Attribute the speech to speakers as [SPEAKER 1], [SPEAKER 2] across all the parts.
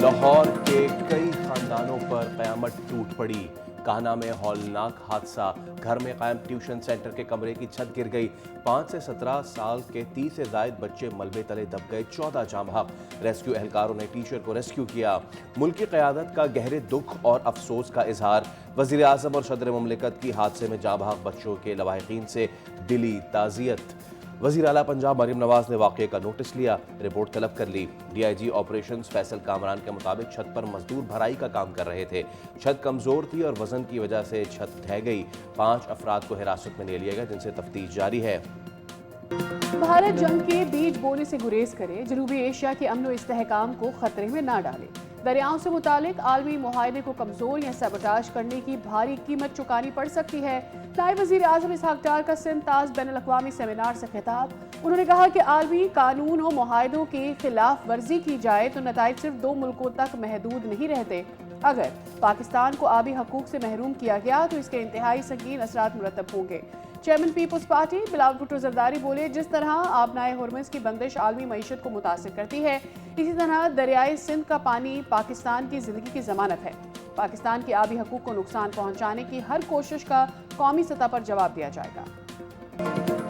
[SPEAKER 1] लाहौर के कई खानदानों पर कयामत टूट पड़ी। कान्हा में हौलनाक हादसा, घर में कायम ट्यूशन सेंटर के कमरे की छत गिर गई। 5 से 17 साल के 30 से जायद बच्चे मलबे तले दब गए, 14 जाँ बहक। रेस्क्यू एहलकारों ने टीचर को रेस्क्यू किया। मुल्क की क़यादत का गहरे दुख और अफसोस का इजहार। वज़ीर आज़म और सदर मुमलिकत की हादसे में जाँ बहक बच्चों के लवाहिकीन से दिली ताज़ियत। वज़ीर आला पंजाब मरीम नवाज ने वाक़े का नोटिस लिया, रिपोर्ट तलब कर ली। DIG ऑपरेशंस फैसल कामरान के मुताबिक छत पर मजदूर भराई का काम कर रहे थे। छत कमज़ोर थी और वजन की वजह से छत ढह गई। 5 अफराद को हिरासत में ले लिया गया, जिनसे तफ्तीश जारी है।
[SPEAKER 2] भारत जंग के बीज बोने से गुरेज करे, जनूबी एशिया के अमन व इस्तेहकाम को खतरे में ना डाले। दरियाओं से मुतालिक आलमी मुआहदे को कमजोर या सबटाज करने की भारी कीमत चुकानी पड़ सकती है। नायब वज़ीर आज़म इसहाक डार का सिंध ताज बैन अल-अक़वामी सेमिनार से खिताब। उन्होंने कहा कि आलमी कानून और मुआहदों की खिलाफ वर्जी की जाए तो नताइज सिर्फ 2 मुल्कों तक महदूद नहीं रहते। अगर पाकिस्तान को आबी हकूक से महरूम किया गया तो इसके इंतहाई संगीन असरात मुरतब होंगे। चेयरमैन पीपल्स पार्टी बिलावल भुट्टो जरदारी बोले, जिस तरह आबनाए हुरमुज़ की बंदिश आलमी मईशत को मुतासिर करती है, इसी तरह दरियाए सिंध का पानी पाकिस्तान की जिंदगी की जमानत है। पाकिस्तान के आबी हकूक को नुकसान पहुंचाने की हर कोशिश का कौमी सतह पर जवाब दिया जाएगा।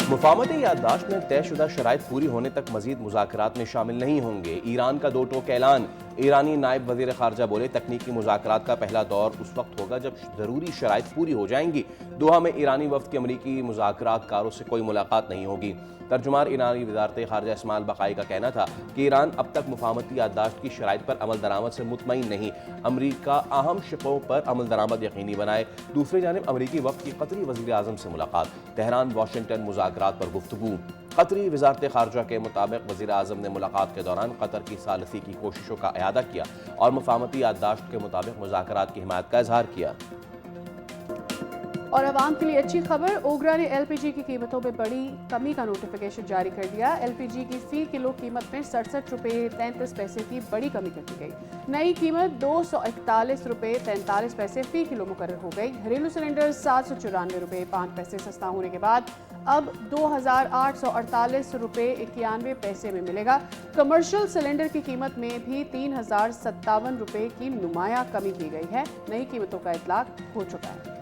[SPEAKER 1] मुफाहमती याददाश्त में तयशुदा शराइत पूरी होने तक मजीद मुज़ाकरात में शामिल नहीं होंगे। ईरान का 2 टोक ऐलान। ईरानी नायब वज़ीर ख़ारजा बोले, तकनीकी मुज़ाकरात का पहला दौर उस वक्त होगा जब ज़रूरी शराइत पूरी हो जाएंगी। दोहा में ईरानी वफ़द की अमरीकी मुज़ाकरात कारों से कोई मुलाकात नहीं होगी। तर्जुमान ईरानी वज़ारत ख़ारजा इस्माइल बक़ाई का कहना था कि ईरान अब तक मुफाहमती याददाश्त की शराइत पर अमल दरामद से मुतमईन नहीं। अमरीका अहम शिपों पर अमल दरामद यकीनी बनाए। दूसरी जानिब अमरीकी वफ़द की कतरी वज़ीर आज़म से मुलाकात। तेहरान वाशिंगटन मुज़ाकरात पर गुफ्तगू। कतरी वज़ारत ख़ारजा के मुताबिक वज़ीर आज़म ने मुलाकात के दौरान कतर की सालसी की कोशिशों का इआदा किया और मुफाहमती याददाश्त के मुताबिक मुज़ाकरात की हिमायत का इजहार किया।
[SPEAKER 2] और आवाम के लिए अच्छी खबर, ओगरा ने LPG की कीमतों में बड़ी कमी का नोटिफिकेशन जारी कर दिया। LPG की फी किलो कीमत में 67 रुपये 33 पैसे की बड़ी कमी कर दी गई। नई कीमत 241 रुपये 43 पैसे फी किलो मुकर्रर हो गई। घरेलू सिलेंडर 794 रुपये 5 पैसे सस्ता होने के बाद अब 2848 रुपये 91 पैसे में मिलेगा। कमर्शियल सिलेंडर की कीमत में भी 3057 रुपये की नुमाया कमी की गई है। नई कीमतों का इतलाक हो चुका है।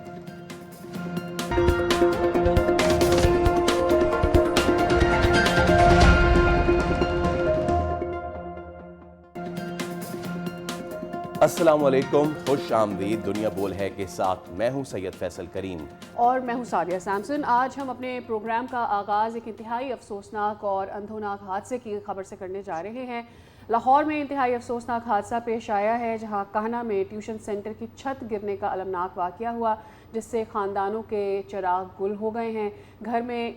[SPEAKER 1] अस्सलामुअलैकुम, खुश आमदीद दुनिया बोल है के साथ मैं हूं सैयद फैसल करीम
[SPEAKER 2] और मैं हूं सादिया सैमसन। आज हम अपने प्रोग्राम का आगाज़ एक इंतहाई अफसोसनाक और अंधोनाक हादसे की खबर से करने जा रहे हैं। लाहौर में इंतहाई अफसोसनाक हादसा पेश आया है, जहां कान्हा में ट्यूशन सेंटर की छत गिरने का अलमनाक वाक़या हुआ, जिससे ख़ानदानों के चिराग गुल हो गए हैं। घर में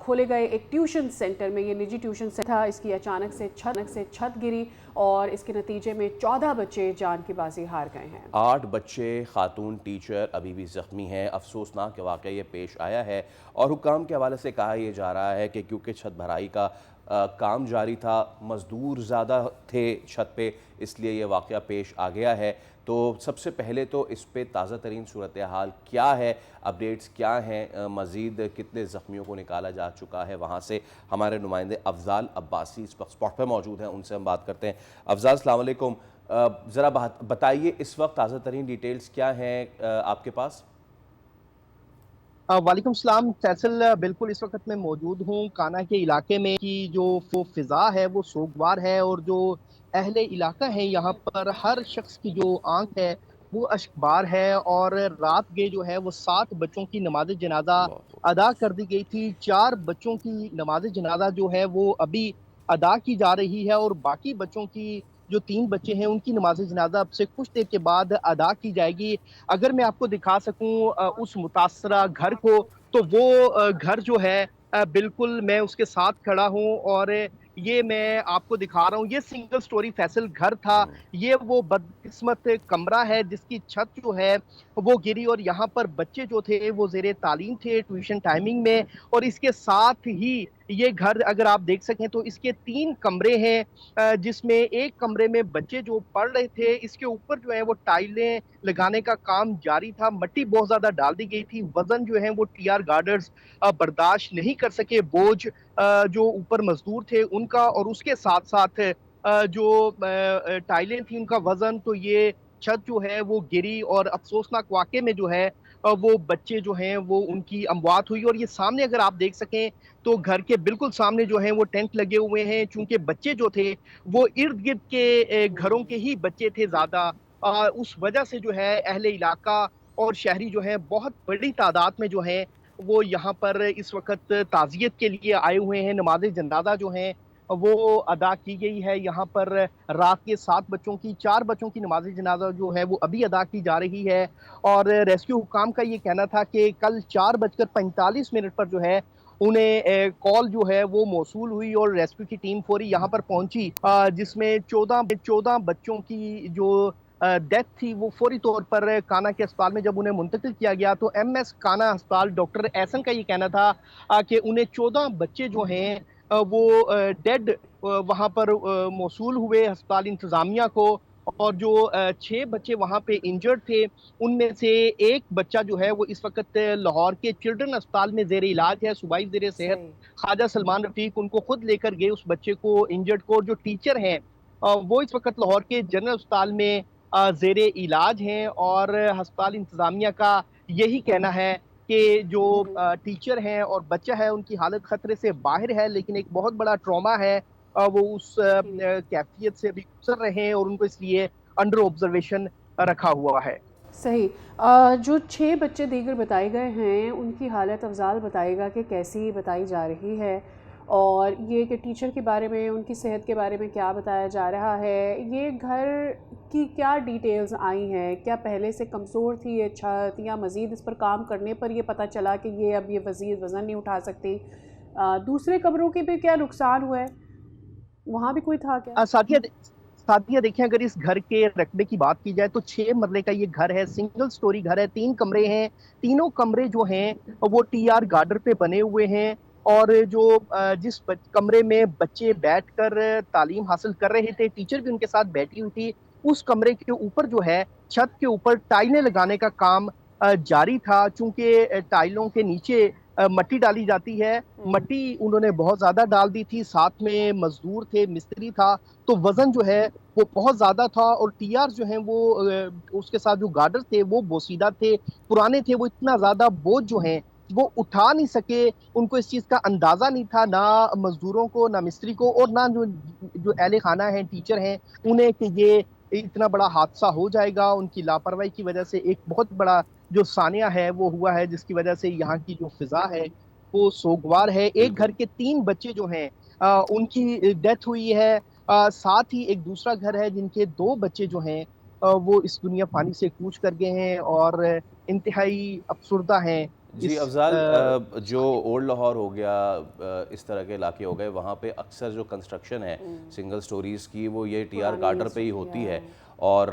[SPEAKER 2] खोले गए एक ट्यूशन सेंटर में, ये निजी ट्यूशन सेंटर था, इसकी अचानक से छत गिरी और इसके नतीजे में 14 बच्चे जान की बाजी हार गए हैं।
[SPEAKER 1] 8 बच्चे, खातून टीचर अभी भी जख्मी हैं। अफसोसनाक वाक़या ये पेश आया है और हुक्काम के हवाले से कहा यह जा रहा है कि क्योंकि छत भराई का काम जारी था, मज़दूर ज़्यादा थे छत पे, इसलिए ये वाक़या पेश आ गया है। तो सबसे पहले तो इस पे ताज़ा तरीन सूरत हाल क्या है, अपडेट्स क्या हैं, मज़ीद कितने ज़ख्मियों को निकाला जा चुका है, वहाँ से हमारे नुमाइंदे अफजाल अब्बासी इस वक्त स्पॉट पर मौजूद हैं, उनसे हम बात करते हैं। अफजाल, अस्सलाम वालेकुम। ज़रा बताइए इस वक्त ताज़ा तरीन डिटेल्स क्या हैं आपके पास?
[SPEAKER 3] वालेकुम सलाम फैसल, बिल्कुल इस वक्त मैं मौजूद हूँ कान्हा के इलाके में की जो फिज़ा है वो सोगवार है और जो अहले इलाका है यहाँ पर हर शख्स की जो आंख है वो अश्कबार है। और रात गए जो है वो 7 बच्चों की नमाज जनाजा अदा कर दी गई थी। 4 बच्चों की नमाज जनाजा जो है वो अभी अदा की जा रही है और बाकी बच्चों की जो 3 बच्चे हैं उनकी नमाज जनाजा अब से कुछ देर के बाद अदा की जाएगी। अगर मैं आपको दिखा सकूं उस मुतासरा घर को, तो वो घर जो है बिल्कुल मैं उसके साथ खड़ा हूं और ये मैं आपको दिखा रहा हूं। ये सिंगल स्टोरी फैसल घर था। ये वो बदकिस्मत कमरा है जिसकी छत जो है वो गिरी और यहाँ पर बच्चे जो थे वो जेरे तालीम थे ट्यूशन टाइमिंग में। और इसके साथ ही ये घर अगर आप देख सकें तो इसके 3 कमरे हैं, जिसमें एक कमरे में बच्चे जो पढ़ रहे थे, इसके ऊपर जो है वो टाइलें लगाने का काम जारी था। मट्टी बहुत ज्यादा डाल दी गई थी। वजन जो है वो TR गार्डर्स बर्दाश्त नहीं कर सके, बोझ जो ऊपर मजदूर थे उनका और उसके साथ साथ जो टाइलें थी उनका वजन, तो ये छत जो है वो गिरी और अफसोसनाक वाक़े में जो है वो बच्चे जो हैं वो उनकी अमवात हुई। और ये सामने अगर आप देख सकें तो घर के बिल्कुल सामने जो है वो टेंट लगे हुए हैं, चूंकि बच्चे जो थे वो इर्द गिर्द के घरों के ही बच्चे थे ज्यादा। उस वजह से जो है अहले इलाका और शहरी जो है बहुत बड़ी तादाद में जो है वो यहाँ पर इस वक्त ताजियत के लिए आए हुए हैं। नमाज जनाजा जो है वो अदा की गई है यहाँ पर। रात के 7 बच्चों की, 4 बच्चों की नमाज जनाजा जो है वो अभी अदा की जा रही है। और रेस्क्यू हुकाम का ये कहना था कि कल 4:45 पर जो है उन्हें कॉल जो है वो मौसूल हुई और रेस्क्यू की टीम फौरी यहाँ पर पहुंची, जिसमें 14 बच्चों की जो डेथ थी वो फौरी तौर पर काना के अस्पताल में जब उन्हें मुंतकिल किया गया तो एमएस काना अस्पताल डॉक्टर एहसन का ये कहना था कि उन्हें 14 बच्चे जो हैं वो डेड वहां पर मौसूल हुए अस्पताल इंतजामिया को। और जो 6 बच्चे वहां पे इंजर्ड थे उनमें से एक बच्चा जो है वो इस वक्त लाहौर के चिल्ड्रन अस्पताल में जेर इलाज है। सूबाई ज़ेर सेहत
[SPEAKER 2] सही।
[SPEAKER 3] ख्वाजा सलमान रफीक उनको खुद लेकर गए उस बच्चे को, इंजर्ड को। जो टीचर हैं वो इस वक्त लाहौर के जनरल अस्पताल में जेर इलाज हैं। और अस्पताल इंतजामिया का यही कहना है कि जो टीचर हैं और बच्चा है उनकी हालत खतरे से बाहर है, लेकिन एक बहुत बड़ा ट्रॉमा है, वो उस कैफियत से भी गुजर रहे हैं और उनको इसलिए अंडर ऑब्जर्वेशन रखा हुआ है।
[SPEAKER 2] सही। जो 6 बच्चे दीगर बताए गए हैं उनकी हालत अफजाल बताएगा कि कैसी बताई जा रही है, और ये कि टीचर के बारे में, उनकी सेहत के बारे में क्या बताया जा रहा है, ये घर की क्या डिटेल्स आई हैं, क्या पहले से कमज़ोर थी ये छत, या मज़ीद इस पर काम करने पर ये पता चला कि ये अब ये वज़न नहीं उठा सकती। दूसरे कमरों के भी क्या नुकसान हुआ है, वहाँ भी कोई था क्या?
[SPEAKER 3] साथिया साथिया देखिए, अगर इस घर के रकबे की बात की जाए तो 6 मरले का ये घर है, सिंगल स्टोरी घर है, 3 कमरे हैं। तीनों कमरे जो हैं वो टीआर गार्डर पे बने हुए हैं। और जो जिस कमरे में बच्चे बैठकर तालीम हासिल कर रहे थे, टीचर भी उनके साथ बैठी हुई थी, उस कमरे के ऊपर जो है छत के ऊपर टाइलें लगाने का काम जारी था। चूंकि टाइलों के नीचे मट्टी डाली जाती है, मट्टी उन्होंने बहुत ज्यादा डाल दी थी, साथ में मजदूर थे, मिस्त्री था, तो वजन जो है वो बहुत ज्यादा था। और टीआर जो है वो उसके साथ जो गार्डर थे वो बोसीदा थे, पुराने थे, वो इतना ज्यादा बोझ जो है वो उठा नहीं सके। उनको इस चीज का अंदाजा नहीं था, ना मजदूरों को, ना मिस्त्री को, और ना जो जो अहले खाना है, टीचर हैं, उन्हें, कि ये इतना बड़ा हादसा हो जाएगा। उनकी लापरवाही की वजह से एक बहुत बड़ा जो सानिया है वो हुआ है, जिसकी वजह से यहाँ की जो फिजा है वो सोगवार है। एक घर
[SPEAKER 1] बिल्कुल।
[SPEAKER 3] के 3 बच्चे जो हैं उनकी डेथ हुई है। साथ ही एक दूसरा घर है जिनके 2 बच्चे जो हैं वो इस दुनिया फानी से कूच कर गए हैं और इंतहाई अफसुर्दा हैं
[SPEAKER 1] जी
[SPEAKER 3] इस
[SPEAKER 1] अफ़ज़ाल, जो ओल्ड लाहौर हो गया, इस तरह के इलाके हो गए, वहाँ पे अक्सर जो कंस्ट्रक्शन है सिंगल स्टोरीज़ की वो ये टीआर
[SPEAKER 2] पुरानी
[SPEAKER 1] गार्डर पे ही होती है।
[SPEAKER 2] है।
[SPEAKER 1] और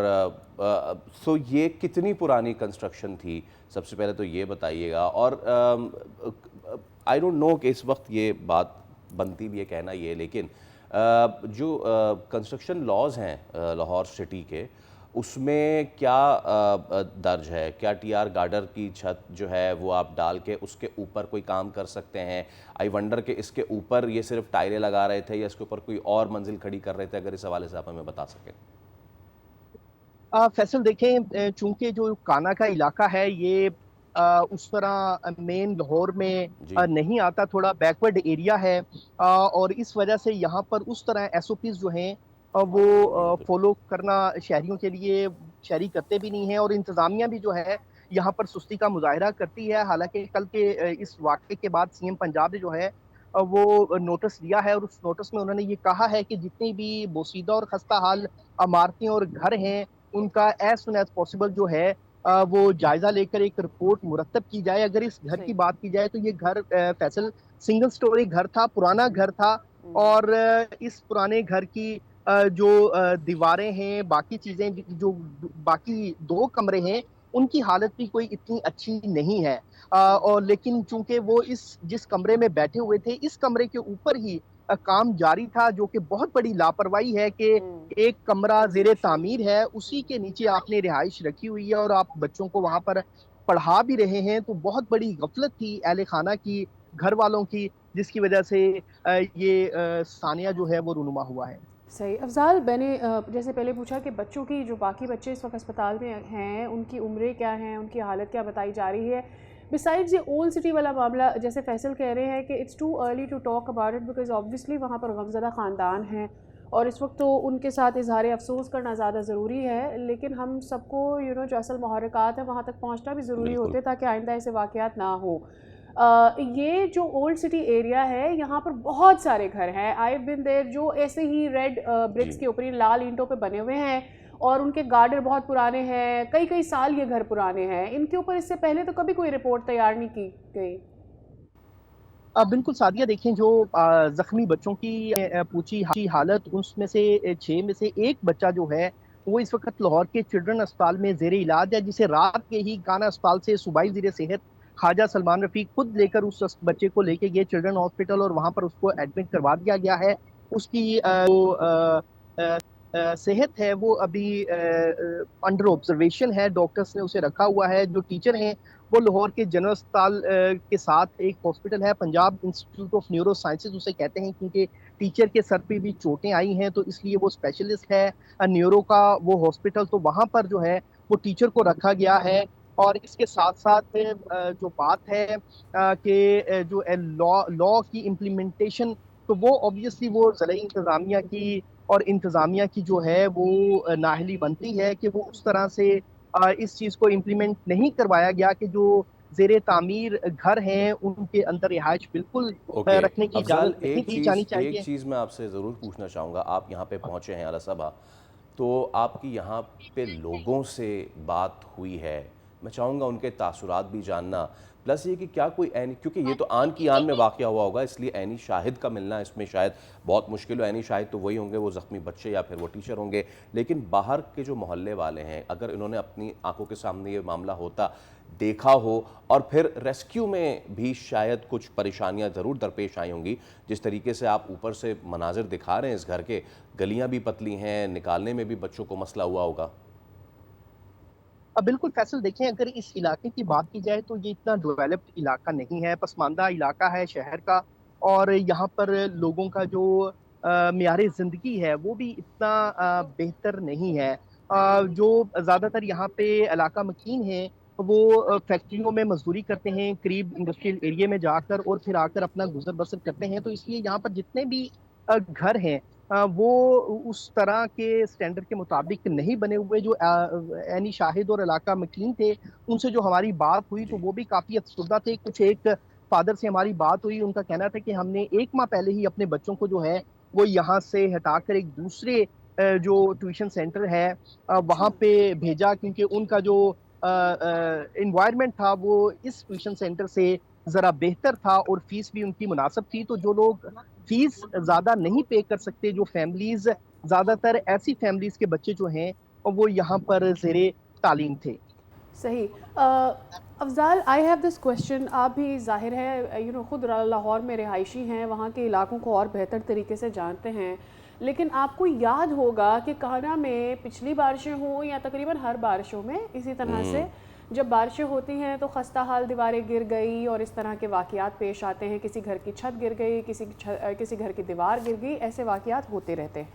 [SPEAKER 1] सो ये कितनी पुरानी कंस्ट्रक्शन थी, सबसे पहले तो ये बताइएगा। और आई डोंट नो कि इस वक्त ये बात बनती भी है कहना ये, लेकिन जो कंस्ट्रक्शन लॉज हैं लाहौर सिटी के, उसमें क्या दर्ज है? क्या टीआर गार्डर की छत जो है वो आप डाल के उसके ऊपर कोई काम कर सकते हैं? आई वंडर के इसके ऊपर ये सिर्फ टाइलें लगा रहे थे या इसके ऊपर कोई और मंजिल खड़ी कर रहे थे? अगर इस हवाले से आप हमें बता सकें।
[SPEAKER 3] फैसल देखें, चूंकि जो काना का इलाका है ये उस तरह मेन लाहौर में
[SPEAKER 1] जी।
[SPEAKER 3] नहीं आता, थोड़ा बैकवर्ड एरिया है। और इस वजह से यहाँ पर उस तरह एसओपीज जो हैं वो
[SPEAKER 1] बिल्कुल।
[SPEAKER 3] फॉलो करना शहरियों के लिए, शहरी करते भी नहीं है। और इंतजामिया भी जो है यहाँ पर सुस्ती का मुजाहरा करती है। हालांकि कल के इस वाक़े के बाद सीएम पंजाब ने जो है वो नोटिस दिया है, और उस नोटिस में उन्होंने ये कहा है कि जितनी भी बोसीदा और खस्ता हाल इमारतें और घर हैं उनका एज सुन एज पॉसिबल जो है वो जायजा लेकर एक रिपोर्ट मुरतब की जाए। अगर इस घर की
[SPEAKER 2] सही।
[SPEAKER 3] बात की जाए तो ये घर फैसल सिंगल स्टोरी घर था, पुराना घर था। और इस पुराने घर की जो दीवारें हैं, बाकी चीजें, जो बाकी 2 कमरे हैं, उनकी हालत भी कोई इतनी अच्छी नहीं है। और लेकिन चूंकि वो इस जिस कमरे में बैठे हुए थे, इस कमरे के ऊपर ही काम जारी था, जो कि बहुत बड़ी लापरवाही है कि एक कमरा जेर तामीर है, उसी के नीचे आपने रिहाइश रखी हुई है और आप बच्चों को वहां पर पढ़ा भी रहे हैं। तो बहुत बड़ी गफलत थी अहले खाना की, घर वालों की, जिसकी वजह से ये सानिया जो है वो रुनुमा हुआ है।
[SPEAKER 2] सही। अफ़ज़ाल, मैंने जैसे पहले पूछा कि बच्चों की, जो बाकी बच्चे इस वक्त अस्पताल में हैं, उनकी उम्रें क्या हैं, उनकी हालत क्या बताई जा रही है। बिसाइड्स ये ओल्ड सिटी वाला मामला, जैसे फैसल कह रहे हैं कि it's too early to talk about it because obviously वहाँ पर गमज़दा ख़ानदान हैं और इस वक्त तो उनके साथ इज़हार अफ़सोस करना ज़्यादा ज़रूरी है, लेकिन हम सबको जो असल मुहर्रिकात हैं वहाँ तक पहुँचना भी ज़रूरी
[SPEAKER 1] बिल्कुल।
[SPEAKER 2] होते हैं ताकि आइंदा ऐसे वाक़यात ना हो। ये जो ओल्ड सिटी एरिया है, यहाँ पर बहुत सारे घर हैं। आई हैव बीन देयर, जो ऐसे ही रेड
[SPEAKER 1] जी।
[SPEAKER 2] ब्रिक्स के ऊपर, ये लाल ईंटों पे बने हुए हैं और उनके गार्डर बहुत पुराने हैं, कई कई साल ये घर पुराने हैं। इनके ऊपर इससे पहले तो कभी कोई रिपोर्ट तैयार नहीं की गई।
[SPEAKER 3] बिल्कुल सादिया, देखें जो जख्मी बच्चों की पूछी हालत, उसमें से 6 में से एक बच्चा जो है वो इस वक्त लाहौर के चिल्ड्रन अस्पताल में जेर इलाज है, जिसे रात के ही काना अस्पताल से सूबाई वज़ीर सेहत ख्वाजा सलमान रफ़ी खुद लेकर उस बच्चे को लेके गए चिल्ड्रन हॉस्पिटल और वहाँ पर उसको एडमिट करवा दिया गया है। उसकी सेहत है वो अभी अंडर ऑब्जर्वेशन है, डॉक्टर्स ने उसे रखा हुआ है। जो टीचर हैं वो लाहौर के जनरल अस्पताल के साथ एक हॉस्पिटल है, Punjab institute of neuro sciences उसे कहते हैं, क्योंकि टीचर के सर पे भी चोटें आई हैं तो इसलिए वो स्पेशलिस्ट है न्यूरो का वो हॉस्पिटल, तो वहाँ पर जो है वो टीचर को रखा गया है। और इसके साथ साथ जो बात है कि जो लॉ लॉ की इम्प्लीमेंटेशन, तो वो ऑब्वियसली वो ज़िला इंतज़ामिया की और इंतज़ामिया की जो है वो नाअहली बनती है कि वो उस तरह से इस चीज़ को इम्प्लीमेंट नहीं करवाया गया कि जो ज़ेरे तामीर घर हैं उनके अंदर रिहाइश बिल्कुल
[SPEAKER 1] ओके
[SPEAKER 3] रखने की
[SPEAKER 1] अफजल,
[SPEAKER 3] इजाज़त नहीं दी जानी चाहिए।
[SPEAKER 1] एक चीज़ मैं आपसे ज़रूर पूछना चाहूँगा। आप यहाँ पे पहुँचे हैं आला सभा, तो आपकी यहाँ पे लोगों से बात हुई है, मैं चाहूँगा उनके तासुरात भी जानना। प्लस ये कि क्या कोई ऐनी, क्योंकि ये तो आन की आन में वाक़या हुआ होगा, इसलिए ऐनी शाहिद का मिलना इसमें शायद बहुत मुश्किल हो। ऐनी शाहिद तो वही होंगे, वो ज़ख्मी बच्चे या फिर वो टीचर होंगे। लेकिन बाहर के जो मोहल्ले वाले हैं, अगर इन्होंने अपनी आंखों के सामने ये मामला होता देखा हो, और फिर रेस्क्यू में भी शायद कुछ परेशानियां ज़रूर दरपेश आई होंगी। जिस तरीके से आप ऊपर से मनाजिर दिखा रहे हैं इस घर के, गलियां भी पतली हैं, निकालने में भी बच्चों को मसला हुआ होगा।
[SPEAKER 3] अब बिल्कुल फैसल, देखें अगर इस इलाके की बात की जाए तो ये इतना डेवलप्ड इलाका नहीं है, पसमानदा इलाका है शहर का। और यहाँ पर लोगों का जो मियार ज़िंदगी है वो भी इतना बेहतर नहीं है। जो ज़्यादातर यहाँ पे इलाका मकीन है वो फैक्ट्रियों में मजदूरी करते हैं, करीब इंडस्ट्रियल एरिया में जाकर, और फिर आकर अपना गुजर बसर करते हैं। तो इसलिए यहाँ पर जितने भी घर हैं वो उस तरह के स्टैंडर्ड के मुताबिक नहीं बने हुए। जो ऐनी शाहिद और इलाका मकीन थे, उनसे जो हमारी बात हुई तो
[SPEAKER 1] जी।
[SPEAKER 3] वो भी काफ़ी अफसरदा थे। कुछ एक फादर से हमारी बात हुई, उनका कहना था कि हमने 1 माह पहले ही अपने बच्चों को जो है वो यहाँ से हटाकर एक दूसरे जो ट्यूशन सेंटर है
[SPEAKER 2] अच्छा।
[SPEAKER 3] वहाँ पे भेजा, क्योंकि उनका जो इन्वायरमेंट था वो इस ट्यूशन सेंटर से ज़रा बेहतर था और फीस भी उनकी मुनासिब थी। तो जो लोग फीस ज़्यादा नहीं पे कर सकते, जो फैमिलीज़, ज़्यादातर ऐसी फैमिलीज़ के बच्चे जो हैं वो यहाँ पर ज़ेरे तालीम थे।
[SPEAKER 2] सही। Afzal, I have this question. आप भी ज़ाहिर है ख़ुद लाहौर में रिहायशी हैं, वहाँ के इलाकों को और बेहतर तरीके से जानते हैं, लेकिन आपको याद होगा कि काना में पिछली बारिशें हों या तकरीबन हर बारिशों में इसी तरह से जब बारिशें होती हैं तो खस्ता हाल दीवारें गिर गई और इस तरह के वाक़यात पेश आते हैं। किसी घर की छत गिर गई, किसी घर की दीवार गिर गई, ऐसे वाक़यात होते रहते हैं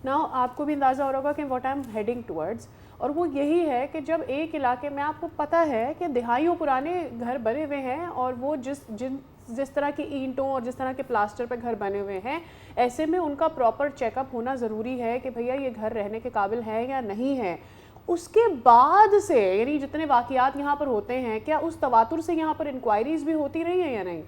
[SPEAKER 2] ना। आपको भी अंदाज़ा हो रहा होगा कि what I am heading towards, और वो यही है कि जब एक इलाके में आपको पता है कि दिहाइयों पुराने घर बने हुए हैं और वो जिस तरह की ईंटों और जिस तरह के प्लास्टर पे घर बने हुए हैं, ऐसे में उनका प्रॉपर चेकअप होना ज़रूरी है कि भैया ये घर रहने के काबिल है या नहीं है। उसके बाद से यानी जितने वाक़यात यहाँ पर होते हैं, क्या उस तवातुर से यहाँ पर इंक्वायरीज़ भी होती रही हैं या नहीं?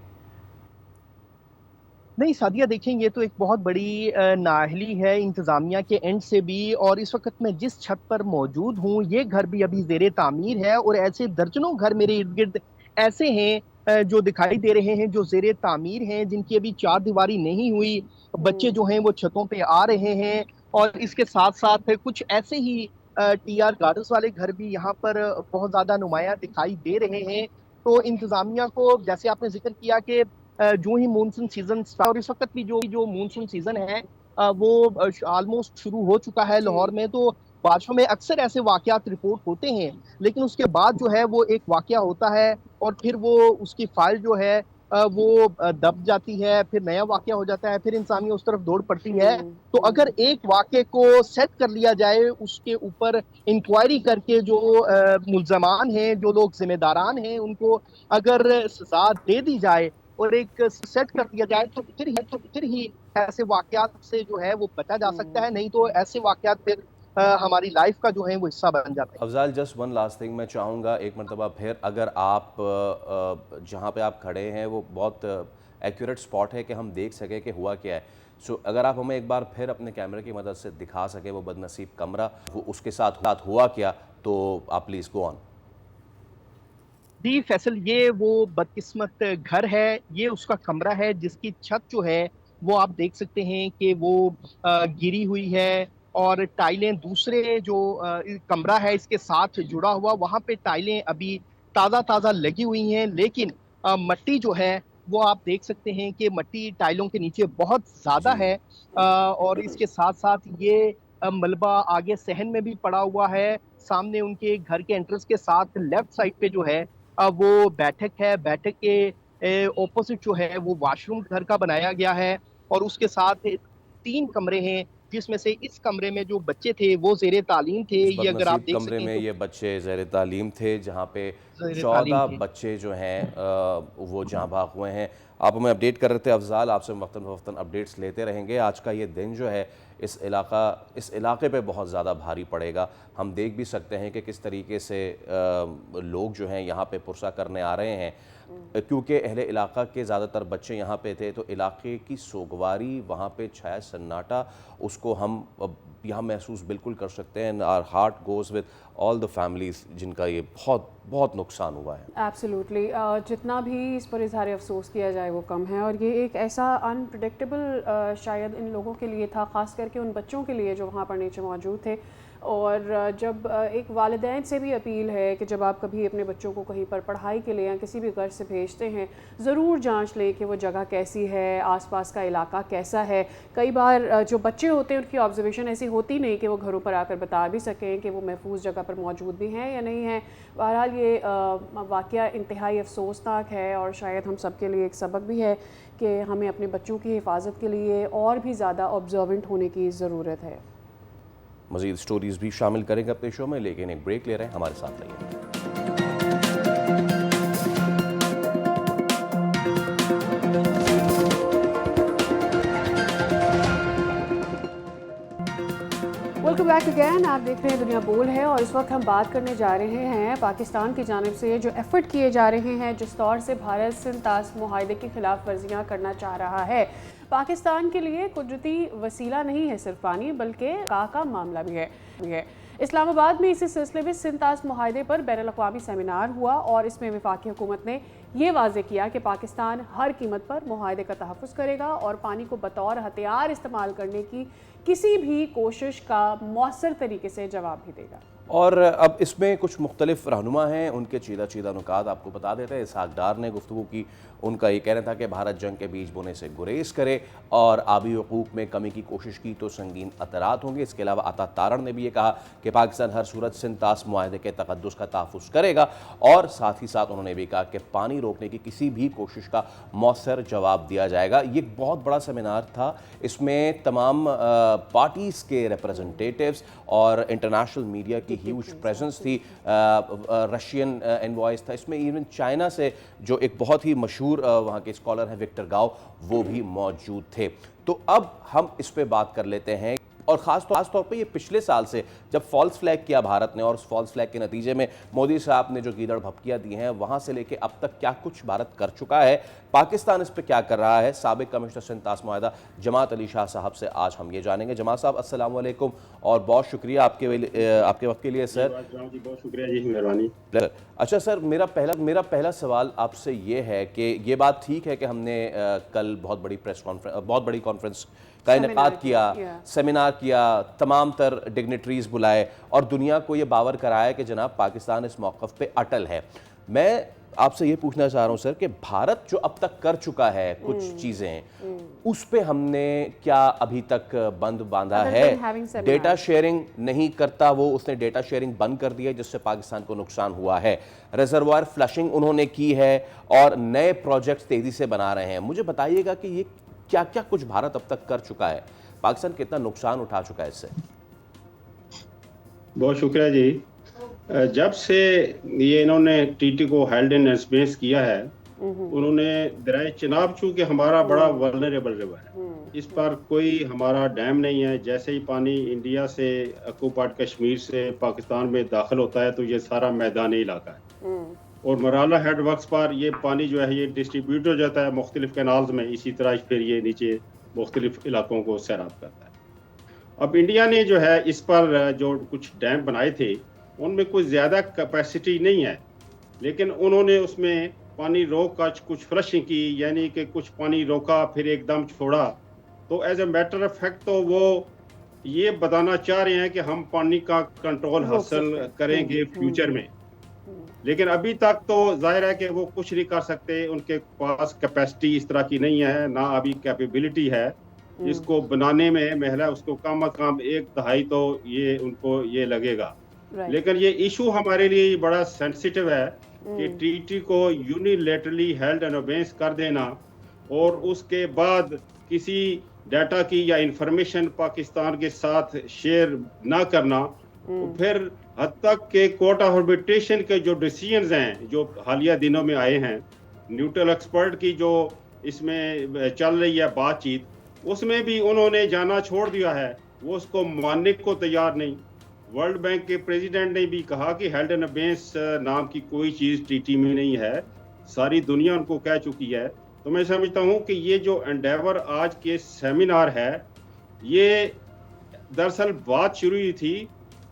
[SPEAKER 3] नहीं सादिया, देखें ये तो एक बहुत बड़ी नाअहली है इंतज़ामिया के एंड से भी। और इस वक्त मैं जिस छत पर मौजूद हूँ ये घर भी अभी ज़ेरे तामीर है, और ऐसे दर्जनों घर मेरे इर्द गिर्द ऐसे हैं जो दिखाई दे रहे हैं जो ज़ेरे तामीर हैं, जिनकी अभी चार दीवारी नहीं हुई। बच्चे जो हैं वो छतों पे आ रहे हैं। और इसके साथ साथ कुछ ऐसे ही टीआर गार्डन्स वाले घर भी यहाँ पर बहुत ज़्यादा नुमाया दिखाई दे रहे हैं। तो इंतज़ामिया को, जैसे आपने जिक्र किया कि जो ही मानसून सीजन स्टार्ट, और इस वक्त भी जो जो मानसून सीजन है वो ऑलमोस्ट शुरू हो चुका है
[SPEAKER 2] जी।
[SPEAKER 3] लाहौर में। तो बारिशों में अक्सर ऐसे वाकयात रिपोर्ट होते हैं, लेकिन उसके बाद जो है वो एक वाकया होता है और फिर वो उसकी फाइल जो है वो दब जाती है, फिर नया वाकया हो जाता है, फिर इंसानियत उस तरफ दौड़ पड़ती है। तो अगर एक वाकये को सेट कर लिया जाए, उसके ऊपर इंक्वायरी करके जो मुल्जमान हैं, जो लोग जिम्मेदारान हैं, उनको अगर सजा दे दी जाए और एक सेट कर दिया जाए, तो फिर ही ऐसे वाकयात से जो है वो बचा जा सकता है। नहीं तो ऐसे वाकयात फिर हमारी लाइफ का जो है वो हिस्सा बन जाते हैं।
[SPEAKER 1] Afzal, just one last thing मैं चाहूँगा एक मरतबा फिर, अगर आप जहाँ पे आप खड़े हैं वो बहुत एक्यूरेट स्पॉट है कि हम देख सकें कि हुआ क्या है। सो अगर आप हमें एक बार फिर अपने कैमरे की मदद से दिखा सकें वो बदनसीब कमरा, वो उसके साथ हुआ क्या, तो आप प्लीज़ गो ऑन।
[SPEAKER 3] जी फैसल, ये वो बदकिस्मत घर है, ये उसका कमरा है जिसकी छत जो है वो आप देख सकते हैं कि वो गिरी हुई है। और टाइलें दूसरे जो कमरा है इसके साथ जुड़ा हुआ, वहां पे टाइलें अभी ताज़ा ताज़ा लगी हुई हैं, लेकिन मट्टी जो है वो आप देख सकते हैं कि मट्टी टाइलों के नीचे बहुत ज़्यादा
[SPEAKER 1] जी।
[SPEAKER 3] है। और इसके साथ साथ ये मलबा आगे सहन में भी पड़ा हुआ है। सामने उनके घर के एंट्रेंस के साथ लेफ्ट साइड पे जो है वो बैठक है। बैठक के ऑपोजिट जो है वो वॉशरूम घर का बनाया गया है। और उसके साथ 3 कमरे हैं, जिसमें से इस कमरे में जो बच्चे थे वो जेर तालीम थे।
[SPEAKER 1] उस
[SPEAKER 3] ये अगर आप
[SPEAKER 1] बदनसीब
[SPEAKER 3] देख
[SPEAKER 1] कमरे
[SPEAKER 3] सकें
[SPEAKER 1] में
[SPEAKER 3] तो
[SPEAKER 1] ये बच्चे ज़ेर तालीम थे, जहाँ पे
[SPEAKER 3] जेर तालीम
[SPEAKER 1] 14
[SPEAKER 3] थे।
[SPEAKER 1] बच्चे जो हैं वो जहाँ भाग हुए हैं। आप हमें अपडेट कर रहे थे अफजाल, आपसे वक्तन फ़वक्तन अपडेट्स लेते रहेंगे। आज का ये दिन जो है इस इलाके पे बहुत ज़्यादा भारी पड़ेगा। हम देख भी सकते हैं कि किस तरीके से लोग जो हैं यहाँ पे पुरसा करने आ रहे हैं, क्योंकि अहले इलाका के ज़्यादातर बच्चे यहाँ पे थे, तो इलाके की सोगवारी, वहाँ पे छाया सन्नाटा, उसको हम यहाँ महसूस बिल्कुल कर सकते हैं। Our heart goes with all the families जिनका ये बहुत बहुत नुकसान हुआ है।
[SPEAKER 2] एब्सोल्युटली, जितना भी इस पर इजहार अफसोस किया जाए वो कम है। और ये एक ऐसा अनप्रडिक्टेबल शायद इन लोगों के लिए था, ख़ास करके उन बच्चों के लिए जो वहाँ पर नीचे मौजूद थे। और जब एक वालिदैन से भी अपील है कि जब आप कभी अपने बच्चों को कहीं पर पढ़ाई के लिए या किसी भी गर्ज से भेजते हैं, ज़रूर जांच लें कि वो जगह कैसी है, आसपास का इलाका कैसा है। कई बार जो बच्चे होते हैं उनकी ऑब्जर्वेशन ऐसी होती नहीं कि वो घरों पर आकर बता भी सकें कि वो महफूज जगह पर मौजूद भी हैं या नहीं हैं। बहरहाल ये वाक़या इंतहाई अफसोसनाक है और शायद हम सब के लिए एक सबक भी है कि हमें अपने बच्चों की हिफाजत के लिए और भी ज़्यादा ऑब्जर्वेंट होने की ज़रूरत है।
[SPEAKER 1] मज़ीद स्टोरीज़ भी शामिल करेंगे अपने शो में, लेकिन एक ब्रेक ले रहे हैं, हमारे साथ रहिए।
[SPEAKER 2] Welcome back again. आप देख रहे हैं दुनिया बोल है और इस वक्त हम बात करने जा रहे हैं पाकिस्तान की जानिब से जो एफर्ट किए जा रहे हैं, जिस तौर से भारत सिंध तास मुआहदे की खिलाफ वर्जियाँ करना चाह रहा है। पाकिस्तान के लिए कुदरती वसीला नहीं है सिर्फ पानी, बल्कि का मामला भी है। इस्लामाबाद में इसी सिलसिले में सिंध तास मुआहदे पर बैनुल-अक़वामी सेमिनार हुआ और इसमें वफाकी हुकूमत ने ये वाज़े किया कि पाकिस्तान हर कीमत पर मुआहदे का तहफ़्फ़ुज़ करेगा और पानी को बतौर हथियार इस्तेमाल करने की किसी भी कोशिश का मौसर तरीके से जवाब भी देगा।
[SPEAKER 1] और अब इसमें कुछ मुख्तलिफ रहनुमा हैं, उनके चीदा नुकात आपको बता देते हैं। इसहाक डार ने गुफ्तगू की, उनका ये कहना था कि भारत जंग के बीज बोने से गुरेज करे और आबी हकूक़ में कमी की कोशिश की तो संगीन अतरात होंगे। इसके अलावा अता तारण ने भी ये कहा कि पाकिस्तान हर सूरत सिंध तास मुआहदे के तक़द्दुस का तहफ़्फ़ुज़ करेगा और साथ ही साथ उन्होंने भी कहा कि पानी रोकने की किसी भी कोशिश का मौसर जवाब दिया जाएगा। ये एक बहुत बड़ा सेमिनार था, इसमें तमाम पार्टीज़ के रिप्रेजेंटेटिव्स और इंटरनेशनल मीडिया की ह्यूज प्रेजेंस थी। रशियन एनवॉइस था, इसमें इवन चाइना से जो एक बहुत ही मशहूर वहाँ के स्कॉलर हैं विक्टर गाओ, वो भी मौजूद थे। तो अब हम इस पे बात कर लेते हैं और ख़ास तौर पे ये पिछले साल से जब फॉल्स फ्लैग किया भारत ने और उस फॉल्स फ्लैग के नतीजे में मोदी साहब ने जो गीदड़ भपकियाँ दी हैं, वहाँ से लेके अब तक क्या कुछ भारत कर चुका है, पाकिस्तान इस पे क्या कर रहा है। साबिक कमिश्नर सिंध तास मुआहदा जमात अली शाह साहब से आज हम ये जानेंगे। जमात साहब अस्सलाम वालेकुम और बहुत शुक्रिया आपके वक्त के लिए सर।
[SPEAKER 4] बहुत शुक्रिया जी, मेहरबानी।
[SPEAKER 1] अच्छा सर, मेरा पहला सवाल आपसे ये है कि ये बात ठीक है कि हमने कल बहुत बड़ी कॉन्फ्रेंस का इनेकाद किया, सेमिनार किया, तमाम तर डिग्नेटरीज बुलाए और दुनिया को ये बावर कराया कि जनाब पाकिस्तान इस मौक़िफ़ पे अटल है। मैं आपसे ये पूछना चाह रहा हूँ सर कि भारत जो अब तक कर चुका है कुछ चीज़ें, उस पे हमने क्या अभी तक बंद बांधा
[SPEAKER 2] Other
[SPEAKER 1] है?
[SPEAKER 2] than having seminars.
[SPEAKER 1] Data sharing नहीं करता वो, उसने डेटा शेयरिंग बंद कर दिया जिससे पाकिस्तान को नुकसान हुआ है। रिजर्वायर फ्लशिंग उन्होंने की है और नए प्रोजेक्ट्स तेज़ी से बना रहे हैं। मुझे बताइएगा कि ये क्या क्या कुछ भारत अब तक कर चुका है, पाकिस्तान कितना नुकसान उठा चुका है इससे?
[SPEAKER 4] बहुत शुक्रिया जी। जब से ये इन्होंने टीटी को हेल्ड इन एब्सेंस किया है, उन्होंने दरिया चिनाब चूंकि हमारा बड़ा वल्नरेबल रिवर है, इस पर कोई हमारा डैम नहीं है। जैसे ही पानी इंडिया से ऑक्यूपाइड कश्मीर से पाकिस्तान में दाखिल होता है तो ये सारा मैदानी इलाका है और मराला हेड वर्क्स पर ये पानी जो है ये डिस्ट्रीब्यूट हो जाता है मुख्तलिफ कैनाल्स में, इसी तरह फिर ये नीचे मुख्तलिफ इलाकों को सैराब करता है। अब इंडिया ने जो है इस पर जो कुछ डैम बनाए थे उनमें कोई ज़्यादा कैपेसिटी नहीं है, लेकिन उन्होंने उसमें पानी रोक कर कुछ फ्लशिंग की, यानी कि कुछ पानी रोका फिर एकदम छोड़ा। तो as a matter of fact तो वो ये बताना चाह रहे हैं कि हम पानी का कंट्रोल हासिल करेंगे फ्यूचर में, लेकिन अभी तक तो जाहिर है कि वो कुछ नहीं कर सकते। उनके पास कैपेसिटी इस तरह की नहीं है, ना अभी कैपेबिलिटी है इसको बनाने में। महला उसको कम अज कम 1/2 तो ये उनको ये लगेगा। लेकिन ये इशू हमारे लिए बड़ा सेंसिटिव है कि टीटी को यूनिलेटरली हेल्ड एंड ओबेस कर देना और उसके बाद किसी डाटा की या इंफॉर्मेशन पाकिस्तान के साथ शेयर ना करना, तो फिर हद तक के कोर्ट ऑफ आर्बिट्रेशन के जो डिसीजंस हैं जो हालिया दिनों में आए हैं, न्यूट्रल एक्सपर्ट की जो इसमें चल रही है बातचीत, उसमें भी उन्होंने जाना छोड़ दिया है, वो उसको मानने को तैयार नहीं। वर्ल्ड बैंक के प्रेसिडेंट ने भी कहा कि हेल्ड एंड ओबेस नाम की कोई चीज़ टीटी में नहीं है, सारी दुनिया उनको कह चुकी है। तो मैं समझता हूँ कि ये जो एंडेवर आज के सेमिनार है, ये दरअसल बात शुरू हुई थी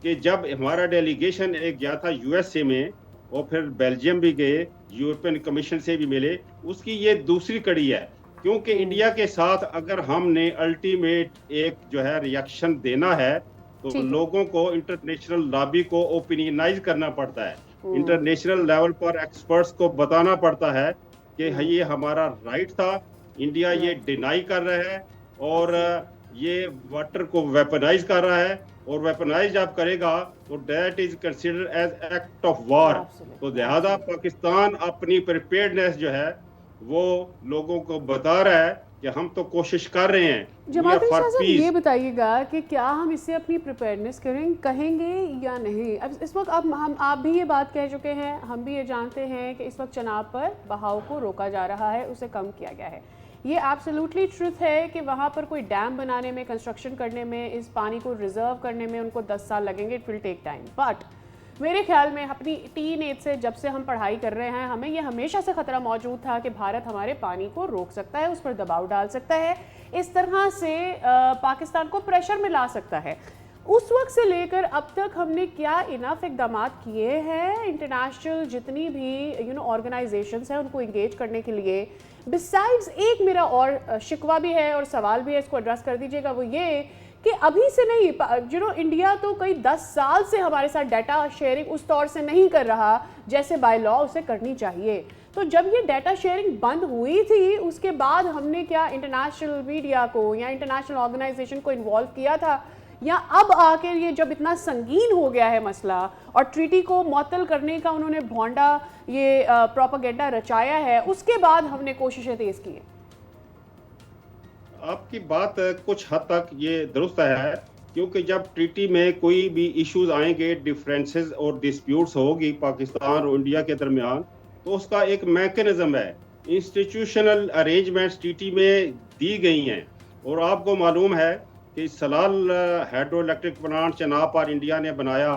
[SPEAKER 4] कि जब हमारा डेलीगेशन एक गया था यूएसए में और फिर बेल्जियम भी गए, यूरोपियन कमीशन से भी मिले, उसकी ये दूसरी कड़ी है। क्योंकि इंडिया के साथ अगर हमने अल्टीमेट एक जो है रिएक्शन देना है तो लोगों को इंटरनेशनल लॉबी को ओपिनियनाइज करना पड़ता है, इंटरनेशनल लेवल पर एक्सपर्ट्स को बताना पड़ता है कि ये हमारा राइट था। इंडिया ये डिनाई कर रहा है और ये वाटर को वेपनाइज कर रहा है, और वेपनाइज जब करेगा तो that is considered as act of war. तो लिहाजा पाकिस्तान अपनी प्रिपेयर्डनेस जो है वो लोगों को बता रहा है कि हम तो कोशिश कर रहे हैं।
[SPEAKER 2] जमाती शाह साहब ये बताइएगा कि क्या हम इससे अपनी प्रिपेयर्डनेस कहेंगे या नहीं? अब इस वक्त आप भी ये बात कह चुके हैं, हम भी ये जानते हैं कि इस वक्त चनाब पर बहाव को रोका जा रहा है, उसे कम किया गया है। ये एब्सोल्युटली ट्रुथ है कि वहाँ पर कोई डैम बनाने में, कंस्ट्रक्शन करने में, इस पानी को रिजर्व करने में उनको 10 साल लगेंगे, it will take time. But मेरे ख्याल में अपनी टीन एज से जब से हम पढ़ाई कर रहे हैं, हमें यह हमेशा से खतरा मौजूद था कि भारत हमारे पानी को रोक सकता है, उस पर दबाव डाल सकता है, इस तरह से पाकिस्तान को प्रेशर में ला सकता है। उस वक्त से लेकर अब तक हमने क्या इनफ इकदाम किए हैं इंटरनेशनल जितनी भी ऑर्गेनाइजेशंस हैं उनको इंगेज करने के लिए? बिसाइड्स एक मेरा और शिकवा भी है और सवाल भी है, इसको एड्रेस कर दीजिएगा, वो ये कि अभी से नहीं, इंडिया तो कई 10 साल से हमारे साथ डाटा शेयरिंग उस तौर से नहीं कर रहा जैसे बाय लॉ उसे करनी चाहिए। तो जब ये डाटा शेयरिंग बंद हुई थी उसके बाद हमने क्या इंटरनेशनल मीडिया को या इंटरनेशनल ऑर्गेनाइजेशन को इन्वॉल्व किया था, या अब आकर ये जब इतना संगीन हो गया है मसला और ट्रीटी को मुअत्तल करने का उन्होंने भोंडा ये प्रोपेगेंडा रचाया है, उसके बाद हमने कोशिशें तेज की हैं?
[SPEAKER 4] आपकी बात कुछ हद तक ये दुरुस्त है, क्योंकि जब ट्रीटी में कोई भी इश्यूज आएंगे, डिफरेंसेस और डिस्प्यूट्स होगी पाकिस्तान और इंडिया के दरमियान, तो उसका एक मैकेनिज्म है, इंस्टीट्यूशनल अरेंजमेंट्स ट्रीटी में दी गई हैं। और आपको मालूम है कि Salal hydro electric plant Chenab पर इंडिया ने बनाया,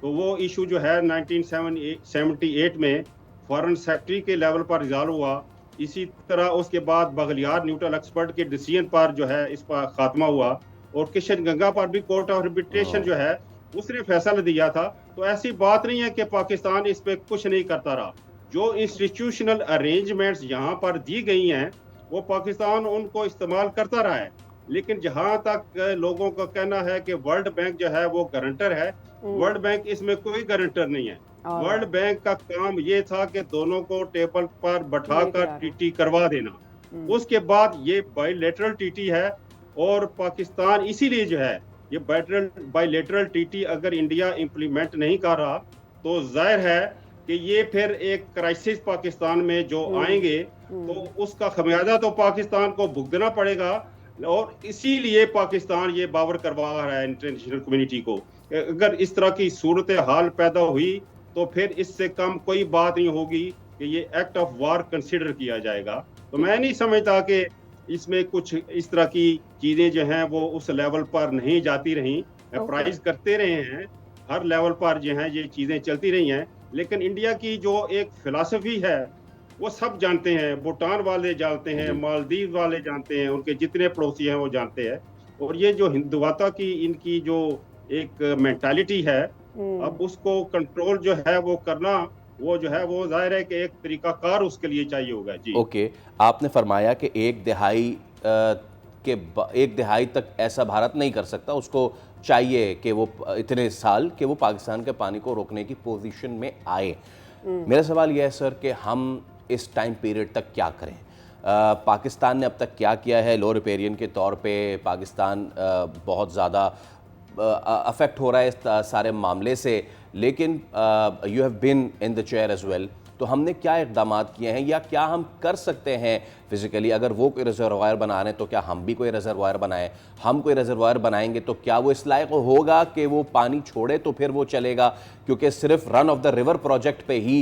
[SPEAKER 4] तो वो इशू जो है 1978 में फॉरेन सेक्रेटरी के लेवल पर रिजॉल्व हुआ। इसी तरह उसके बाद बगलियार न्यूट्रल एक्सपर्ट के डिसीजन पर जो है इस पर खात्मा हुआ, और किशन गंगा पर भी कोर्ट ऑफ आर्बिट्रेशन जो है उसने फैसला दिया था। तो ऐसी बात नहीं है कि पाकिस्तान इस पे कुछ नहीं करता रहा। जो इंस्टीट्यूशनल अरेंजमेंट्स यहाँ पर दी गई हैं वो पाकिस्तान उनको इस्तेमाल करता रहा है। लेकिन जहां तक लोगों का कहना है कि वर्ल्ड बैंक जो है वो गारंटर है, वर्ल्ड बैंक इसमें कोई गारंटर नहीं है। वर्ल्ड बैंक का काम ये था कि दोनों को टेबल पर बैठाकर टीटी करवा देना। उसके बाद ये बायलैटरल टीटी है और पाकिस्तान इसीलिए जो है ये बायलैटरल टीटी अगर इंडिया इंप्लीमेंट नहीं कर रहा तो जाहिर है कि ये फिर एक क्राइसिस पाकिस्तान में जो आएंगे तो उसका खमियाजा तो पाकिस्तान को भुगतना पड़ेगा। और इसीलिए पाकिस्तान ये बावर करवा रहा है इंटरनेशनल कम्युनिटी को। अगर इस तरह की सूरत हाल पैदा हुई तो फिर इससे कम कोई बात नहीं होगी कि ये एक्ट ऑफ वार कंसिडर किया जाएगा। तो मैं नहीं समझता कि इसमें कुछ इस तरह की चीजें जो हैं वो उस लेवल पर नहीं जाती रहीं। प्राइज करते रहे हैं, हर लेवल पर जो है ये चीजें चलती रही हैं, लेकिन इंडिया की जो एक फिलॉसफी है वो सब जानते हैं, भूटान वाले जानते हैं, मालदीव वाले जानते हैं, उनके जितने पड़ोसी हैं वो जानते हैं। और ये जो हिंदुवाता की इनकी जो एक मेंटालिटी है, अब उसको कंट्रोल जो है वो करना, वो जो है वो जाहिर है कि एक तरीकाकार उसके लिए चाहिए होगा। जी
[SPEAKER 1] ओके, आपने फरमाया कि एक दिहाई तक ऐसा भारत नहीं कर सकता, उसको चाहिए कि वो इतने साल कि वो पाकिस्तान के पानी को रोकने की पोजीशन में आए। मेरा सवाल यह है सर कि हम इस टाइम पीरियड तक क्या करें? पाकिस्तान ने अब तक क्या किया है? लो रिपेरियन के तौर पे पाकिस्तान बहुत ज़्यादा अफेक्ट हो रहा है इस सारे मामले से, लेकिन you have been in the chair as well, तो हमने क्या इक़दाम किए हैं या क्या हम कर सकते हैं फिज़िकली? अगर वो कोई रिजर्वायर बना रहे हैं तो क्या हम भी कोई रिजर्वायर बनाएं? हम कोई रिजर्वायर बनाएंगे तो क्या वो इस लायक होगा कि वो पानी छोड़े तो फिर वो चलेगा? क्योंकि सिर्फ run of the river project पे ही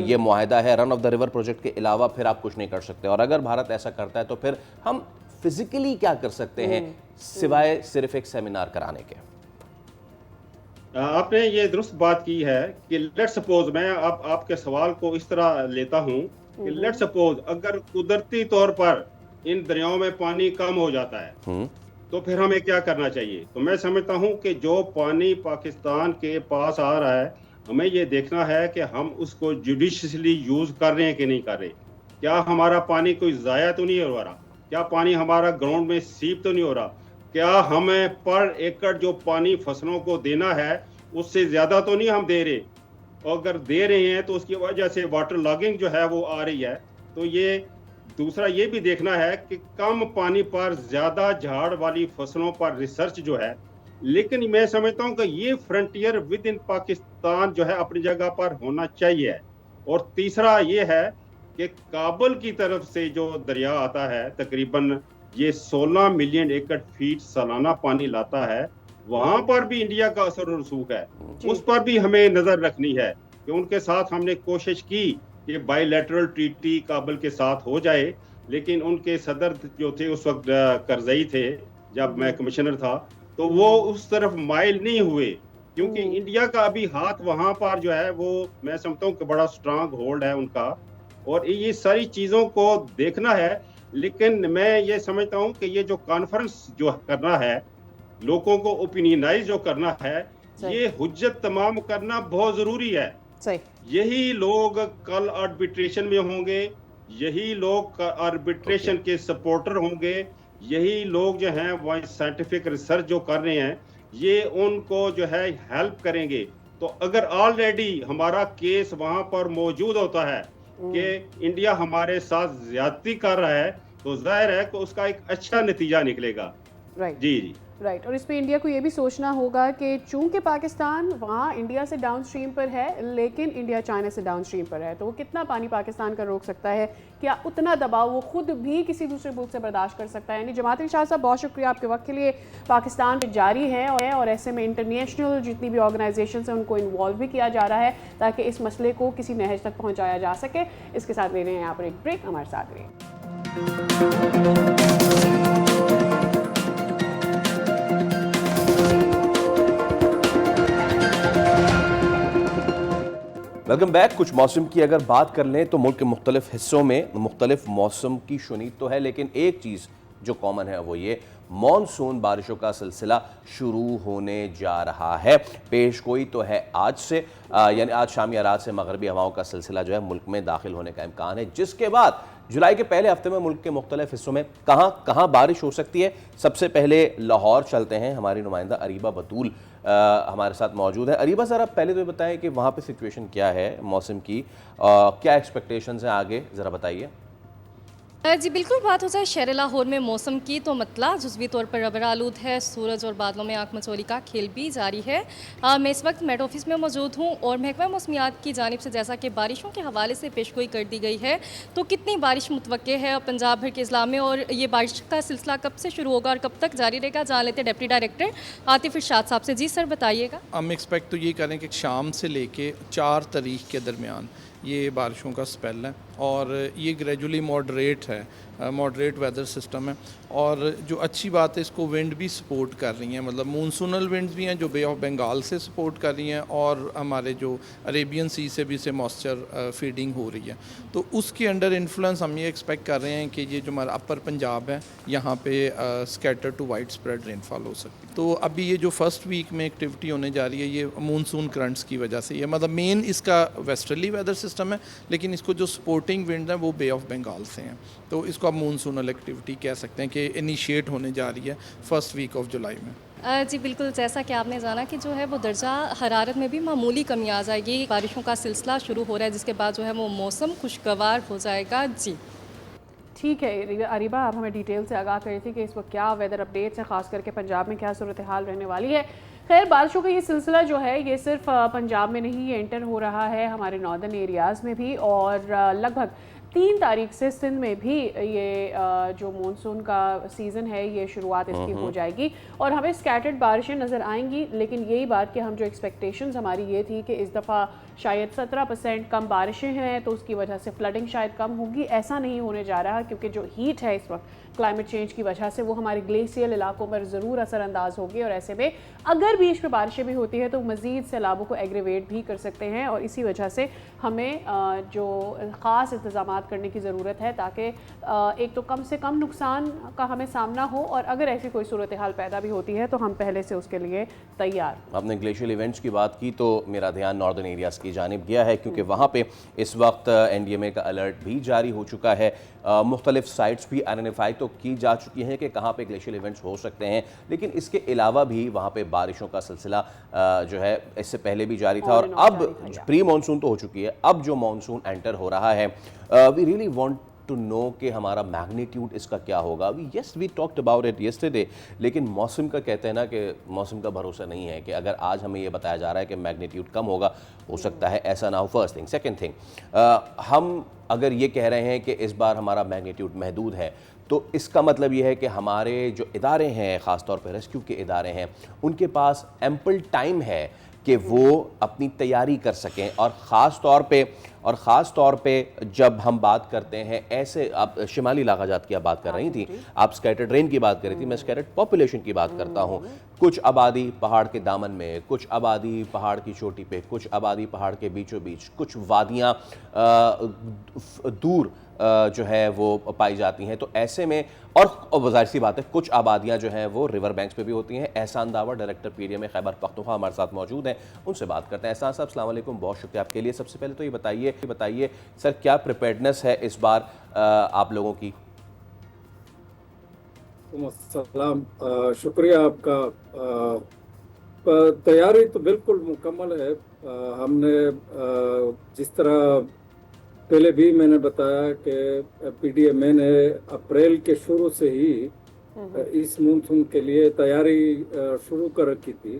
[SPEAKER 1] ये मुआहदा है, run of the river project के अलावा फिर आप कुछ नहीं कर सकते। और अगर भारत ऐसा करता है तो फिर हम फिजिकली क्या कर सकते हैं सिवाय सिर्फ एक सेमिनार कराने के?
[SPEAKER 4] आपने ये दुरुस्त बात की है कि लेट सपोज, मैं अब आपके सवाल को इस तरह लेता हूं कि लेट सपोज अगर कुदरती तौर पर इन दरियाओं में पानी कम हो जाता है तो फिर हमें क्या करना चाहिए? तो मैं समझता हूं कि जो पानी पाकिस्तान के पास आ रहा है, हमें ये देखना है कि हम उसको जुडिशियसली यूज कर रहे हैं कि नहीं कर रहे। क्या हमारा पानी कोई ज़ाया तो नहीं हो रहा? क्या पानी हमारा ग्राउंड में सीप तो नहीं हो रहा? क्या हमें पर एकड़ जो पानी फसलों को देना है उससे ज्यादा तो नहीं हम दे रहे? और अगर दे रहे हैं तो उसकी वजह से वाटर लॉगिंग जो है वो आ रही है। तो ये दूसरा ये भी देखना है कि कम पानी पर ज्यादा झाड़ वाली फसलों पर रिसर्च जो है, लेकिन मैं समझता हूँ कि ये फ्रंटियर विद इन पाकिस्तान जो है अपनी जगह पर होना चाहिए। और तीसरा ये है कि काबुल की तरफ से जो दरिया आता है, तकरीबन ये 16 मिलियन एकड़ फीट सालाना पानी लाता है, वहां पर भी इंडिया का असर और रसूख है। उस पर भी हमें नजर रखनी है कि उनके साथ हमने कोशिश की कि बायलैटरल ट्रीटी काबुल के साथ हो जाए, लेकिन उनके सदर जो थे उस वक्त करजई थे जब मैं कमिश्नर था, तो वो उस तरफ माइल नहीं हुए, क्योंकि इंडिया का अभी हाथ वहां पर जो है वो मैं समझता हूँ कि बड़ा स्ट्रांग होल्ड है उनका, और ये सारी चीजों को देखना है। लेकिन मैं ये समझता हूँ कि ये जो कॉन्फ्रेंस जो करना है, लोगों को ओपिनियनाइज जो करना है, ये हुज्जत तमाम करना बहुत जरूरी है। यही लोग कल आर्बिट्रेशन में होंगे, यही लोग आर्बिट्रेशन के सपोर्टर होंगे, यही लोग जो हैं वो साइंटिफिक रिसर्च जो कर रहे हैं ये उनको जो है हेल्प करेंगे। तो अगर ऑलरेडी हमारा केस वहां पर मौजूद होता है कि इंडिया हमारे साथ ज्यादती कर रहा है, तो जाहिर है कि उसका एक अच्छा नतीजा निकलेगा। जी
[SPEAKER 2] राइट। और इस पे इंडिया को ये भी सोचना होगा कि चूंकि पाकिस्तान वहाँ इंडिया से डाउन स्ट्रीम पर है, लेकिन इंडिया चाइना से डाउन स्ट्रीम पर है, तो वो कितना पानी पाकिस्तान का रोक सकता है? क्या उतना दबाव वो खुद भी किसी दूसरे मुल्क से बर्दाश्त कर सकता है? यानी जमात इरशाद साहब, बहुत शुक्रिया आपके वक्त के लिए। पाकिस्तान जारी है और ऐसे में इंटरनेशनल जितनी भी ऑर्गेनाइजेशन है उनको इन्वॉल्व भी किया जा रहा है ताकि इस मसले को किसी नहज तक पहुँचाया जा सके। इसके साथ ले रहे हैं यहाँ पर एक ब्रेक, हमारे साथ रहिए।
[SPEAKER 1] Welcome back. कुछ मौसम की अगर बात कर लें तो मुल्क के मुख्तलिफ हिस्सों में मुख्तलिफ मौसम की शुनीद तो है, लेकिन एक चीज़ जो कॉमन है वो ये मॉनसून बारिशों का सिलसिला शुरू होने जा रहा है। पेश गोई तो है आज से, यानी आज शाम या रात से मगरबी हवाओं का सिलसिला जो है मुल्क में दाखिल होने का इम्कान है, जिसके बाद जुलाई के पहले हफ्ते में मुल्क के मुख्तलिफ हिस्सों में कहाँ कहाँ बारिश हो सकती है। सबसे पहले लाहौर चलते हैं, हमारी नुमाइंदा अरीबा बतूल हमारे साथ मौजूद है। अरीबा सर, आप पहले तो बताएं कि वहाँ पे सिचुएशन क्या है मौसम की, क्या एक्सपेक्टेशंस हैं आगे, ज़रा बताइए।
[SPEAKER 5] जी बिल्कुल, बात हो जाए शहर लाहौर में मौसम की तो मतला जुज़वी तौर पर रबर आलूद है। सूरज और बादलों में आंख मचोली का खेल भी जारी है। मैं इस वक्त मेट ऑफिस में मौजूद हूँ और महकमा मौसमियात की जानिब से जैसा कि बारिशों के हवाले से पेशगोई कर दी गई है, तो कितनी बारिश मुतवक्के है पंजाब भर के अजला में, और ये बारिश का सिलसिला कब से शुरू होगा और कब तक जारी रहेगा, जान लेते हैं डिप्टी डायरेक्टर आतिफ इरशाद साहब से। जी सर, बताइएगा।
[SPEAKER 6] हम एक्सपेक्ट तो ये करें कि शाम से लेके 4 तारीख के दरमियान ये बारिशों का स्पेल है और ये ग्रेजुअली मॉडरेट है, मॉडरेट वेदर सिस्टम है। और जो अच्छी बात है, इसको विंड भी सपोर्ट कर रही हैं, मतलब मूनसूनल विंड्स भी हैं जो बे ऑफ बंगाल से सपोर्ट कर रही हैं और हमारे जो अरेबियन सी से भी से मॉइस्चर फीडिंग हो रही है। तो उसके अंडर इन्फ्लुएंस हम ये एक्सपेक्ट कर रहे हैं कि ये जो हमारा अपर पंजाब है यहाँ पे scatter to widespread rainfall हो सकती है। तो अभी ये जो फर्स्ट वीक में एक्टिविटी होने जा रही है ये मूनसून करंट्स की वजह से, ये मतलब मेन इसका वेस्टर्ली वेदर सिस्टम है, लेकिन इसको जो सपोर्टिंग विंड है वो बे ऑफ बंगाल से हैं, तो इसको आप मूनसूनल एक्टिविटी कह सकते हैं कि इनिशिएट होने जा रही है फर्स्ट वीक ऑफ जुलाई में।
[SPEAKER 5] जी बिल्कुल, जैसा कि आपने जाना कि जो है वो दर्जा हरारत में भी मामूली कमी आ जाएगी। बारिशों का सिलसिला शुरू हो रहा है जिसके बाद जो है वो मौसम खुशगवार हो जाएगा। जी
[SPEAKER 2] ठीक है अरीबा, आप हमें डिटेल से आगाह करी थी कि इस वक्त क्या वेदर अपडेट्स हैं, खास करके पंजाब में क्या सूरत हाल रहने वाली है। खैर, बारिशों का ये सिलसिला जो है ये सिर्फ पंजाब में नहीं, ये एंटर हो रहा है हमारे नॉर्दर्न एरियाज़ में भी, और लगभग 3 तारीख से सिंध में भी ये जो मानसून का सीज़न है ये शुरुआत इसकी हो जाएगी और हमें स्कैटर्ड बारिशें नज़र आएंगी। लेकिन यही बात कि हम जो एक्सपेक्टेशंस हमारी ये थी कि इस दफ़ा शायद 17% कम बारिशें हैं तो उसकी वजह से फ्लडिंग शायद कम होगी, ऐसा नहीं होने जा रहा, क्योंकि जो हीट है इस वक्त क्लाइमेट चेंज की वजह से वो हमारे ग्लेशियल इलाकों पर ज़रूर असरअंदाज होगी, और ऐसे में अगर बीच में बारिशें भी होती है तो मज़ीद सैलाबों को एग्रीवेट भी कर सकते हैं, और इसी वजह से हमें जो ख़ास इंतज़ाम करने की ज़रूरत है ताकि एक तो कम से कम नुकसान का हमें सामना हो, और अगर ऐसी कोई सूरत हाल पैदा भी होती है तो हम पहले से उसके लिए तैयार।
[SPEAKER 1] आपने ग्लेशियल इवेंट्स की बात की तो मेरा ध्यान नॉर्दर्न एरियाज़ की जानिब गया है, क्योंकि वहाँ पे इस वक्त NDMA का अलर्ट भी जारी हो चुका है। मुख्तलिफ साइट्स भी आइडेंटिफाई तो की जा चुकी हैं कि कहाँ पे ग्लेशियल इवेंट्स हो सकते हैं, लेकिन इसके अलावा भी वहाँ पे बारिशों का सिलसिला जो है इससे पहले भी जारी था, और अब प्री मानसून तो हो चुकी है, अब जो मानसून एंटर हो रहा है, we really want to know कि हमारा मैग्नीट्यूड इसका क्या होगा। Yes, we talked about it yesterday, लेकिन मौसम का कहते हैं ना कि मौसम का भरोसा नहीं है कि अगर आज हमें ये बताया जा रहा है कि मैग्नीट्यूड कम होगा, हो सकता है ऐसा ना हो। First thing. सेकंड थिंग, हम अगर ये कह रहे हैं कि इस बार हमारा मैग्नीट्यूड महदूद है, तो इसका मतलब ये है कि हमारे जो इदारे हैं, ख़ासतौर पर रेस्क्यू के इदारे हैं, उनके पास एम्पल टाइम है कि वो अपनी तैयारी कर सकें, और ख़ास तौर पे जब हम बात करते हैं ऐसे, आप शिमाली इलाक़ाजात की आप बात कर रही थी, आप स्कैटर्ड रेन की बात कर रही थी, मैं स्कैटर्ड पॉपुलेशन की बात करता हूँ। कुछ आबादी पहाड़ के दामन में, कुछ आबादी पहाड़ की चोटी पे, कुछ आबादी पहाड़ के बीचों बीच, कुछ वादियाँ दूर जो है वो पाई जाती हैं। तो ऐसे में, और ज़ाहिर सी बात है, कुछ आबादियाँ जो हैं वो रिवर बैंक्स पे भी होती हैं। एहसान दावर, डायरेक्टर PDM में खैबर पख्तूनख्वा हमारे साथ मौजूद हैं, उनसे बात करते हैं। एहसान साहब, अस्सलाम वालेकुम, बहुत शुक्रिया आपके लिए। सबसे पहले तो ये बताइए सर, क्या प्रिपेयर्डनेस है इस बार आप लोगों की?
[SPEAKER 7] सलाम, शुक्रिया आपका। तैयारी तो बिल्कुल मुकम्मल है। हमने जिस तरह पहले भी मैंने बताया कि PDMA ने अप्रैल के शुरू से ही इस मानसून के लिए तैयारी शुरू कर रखी थी,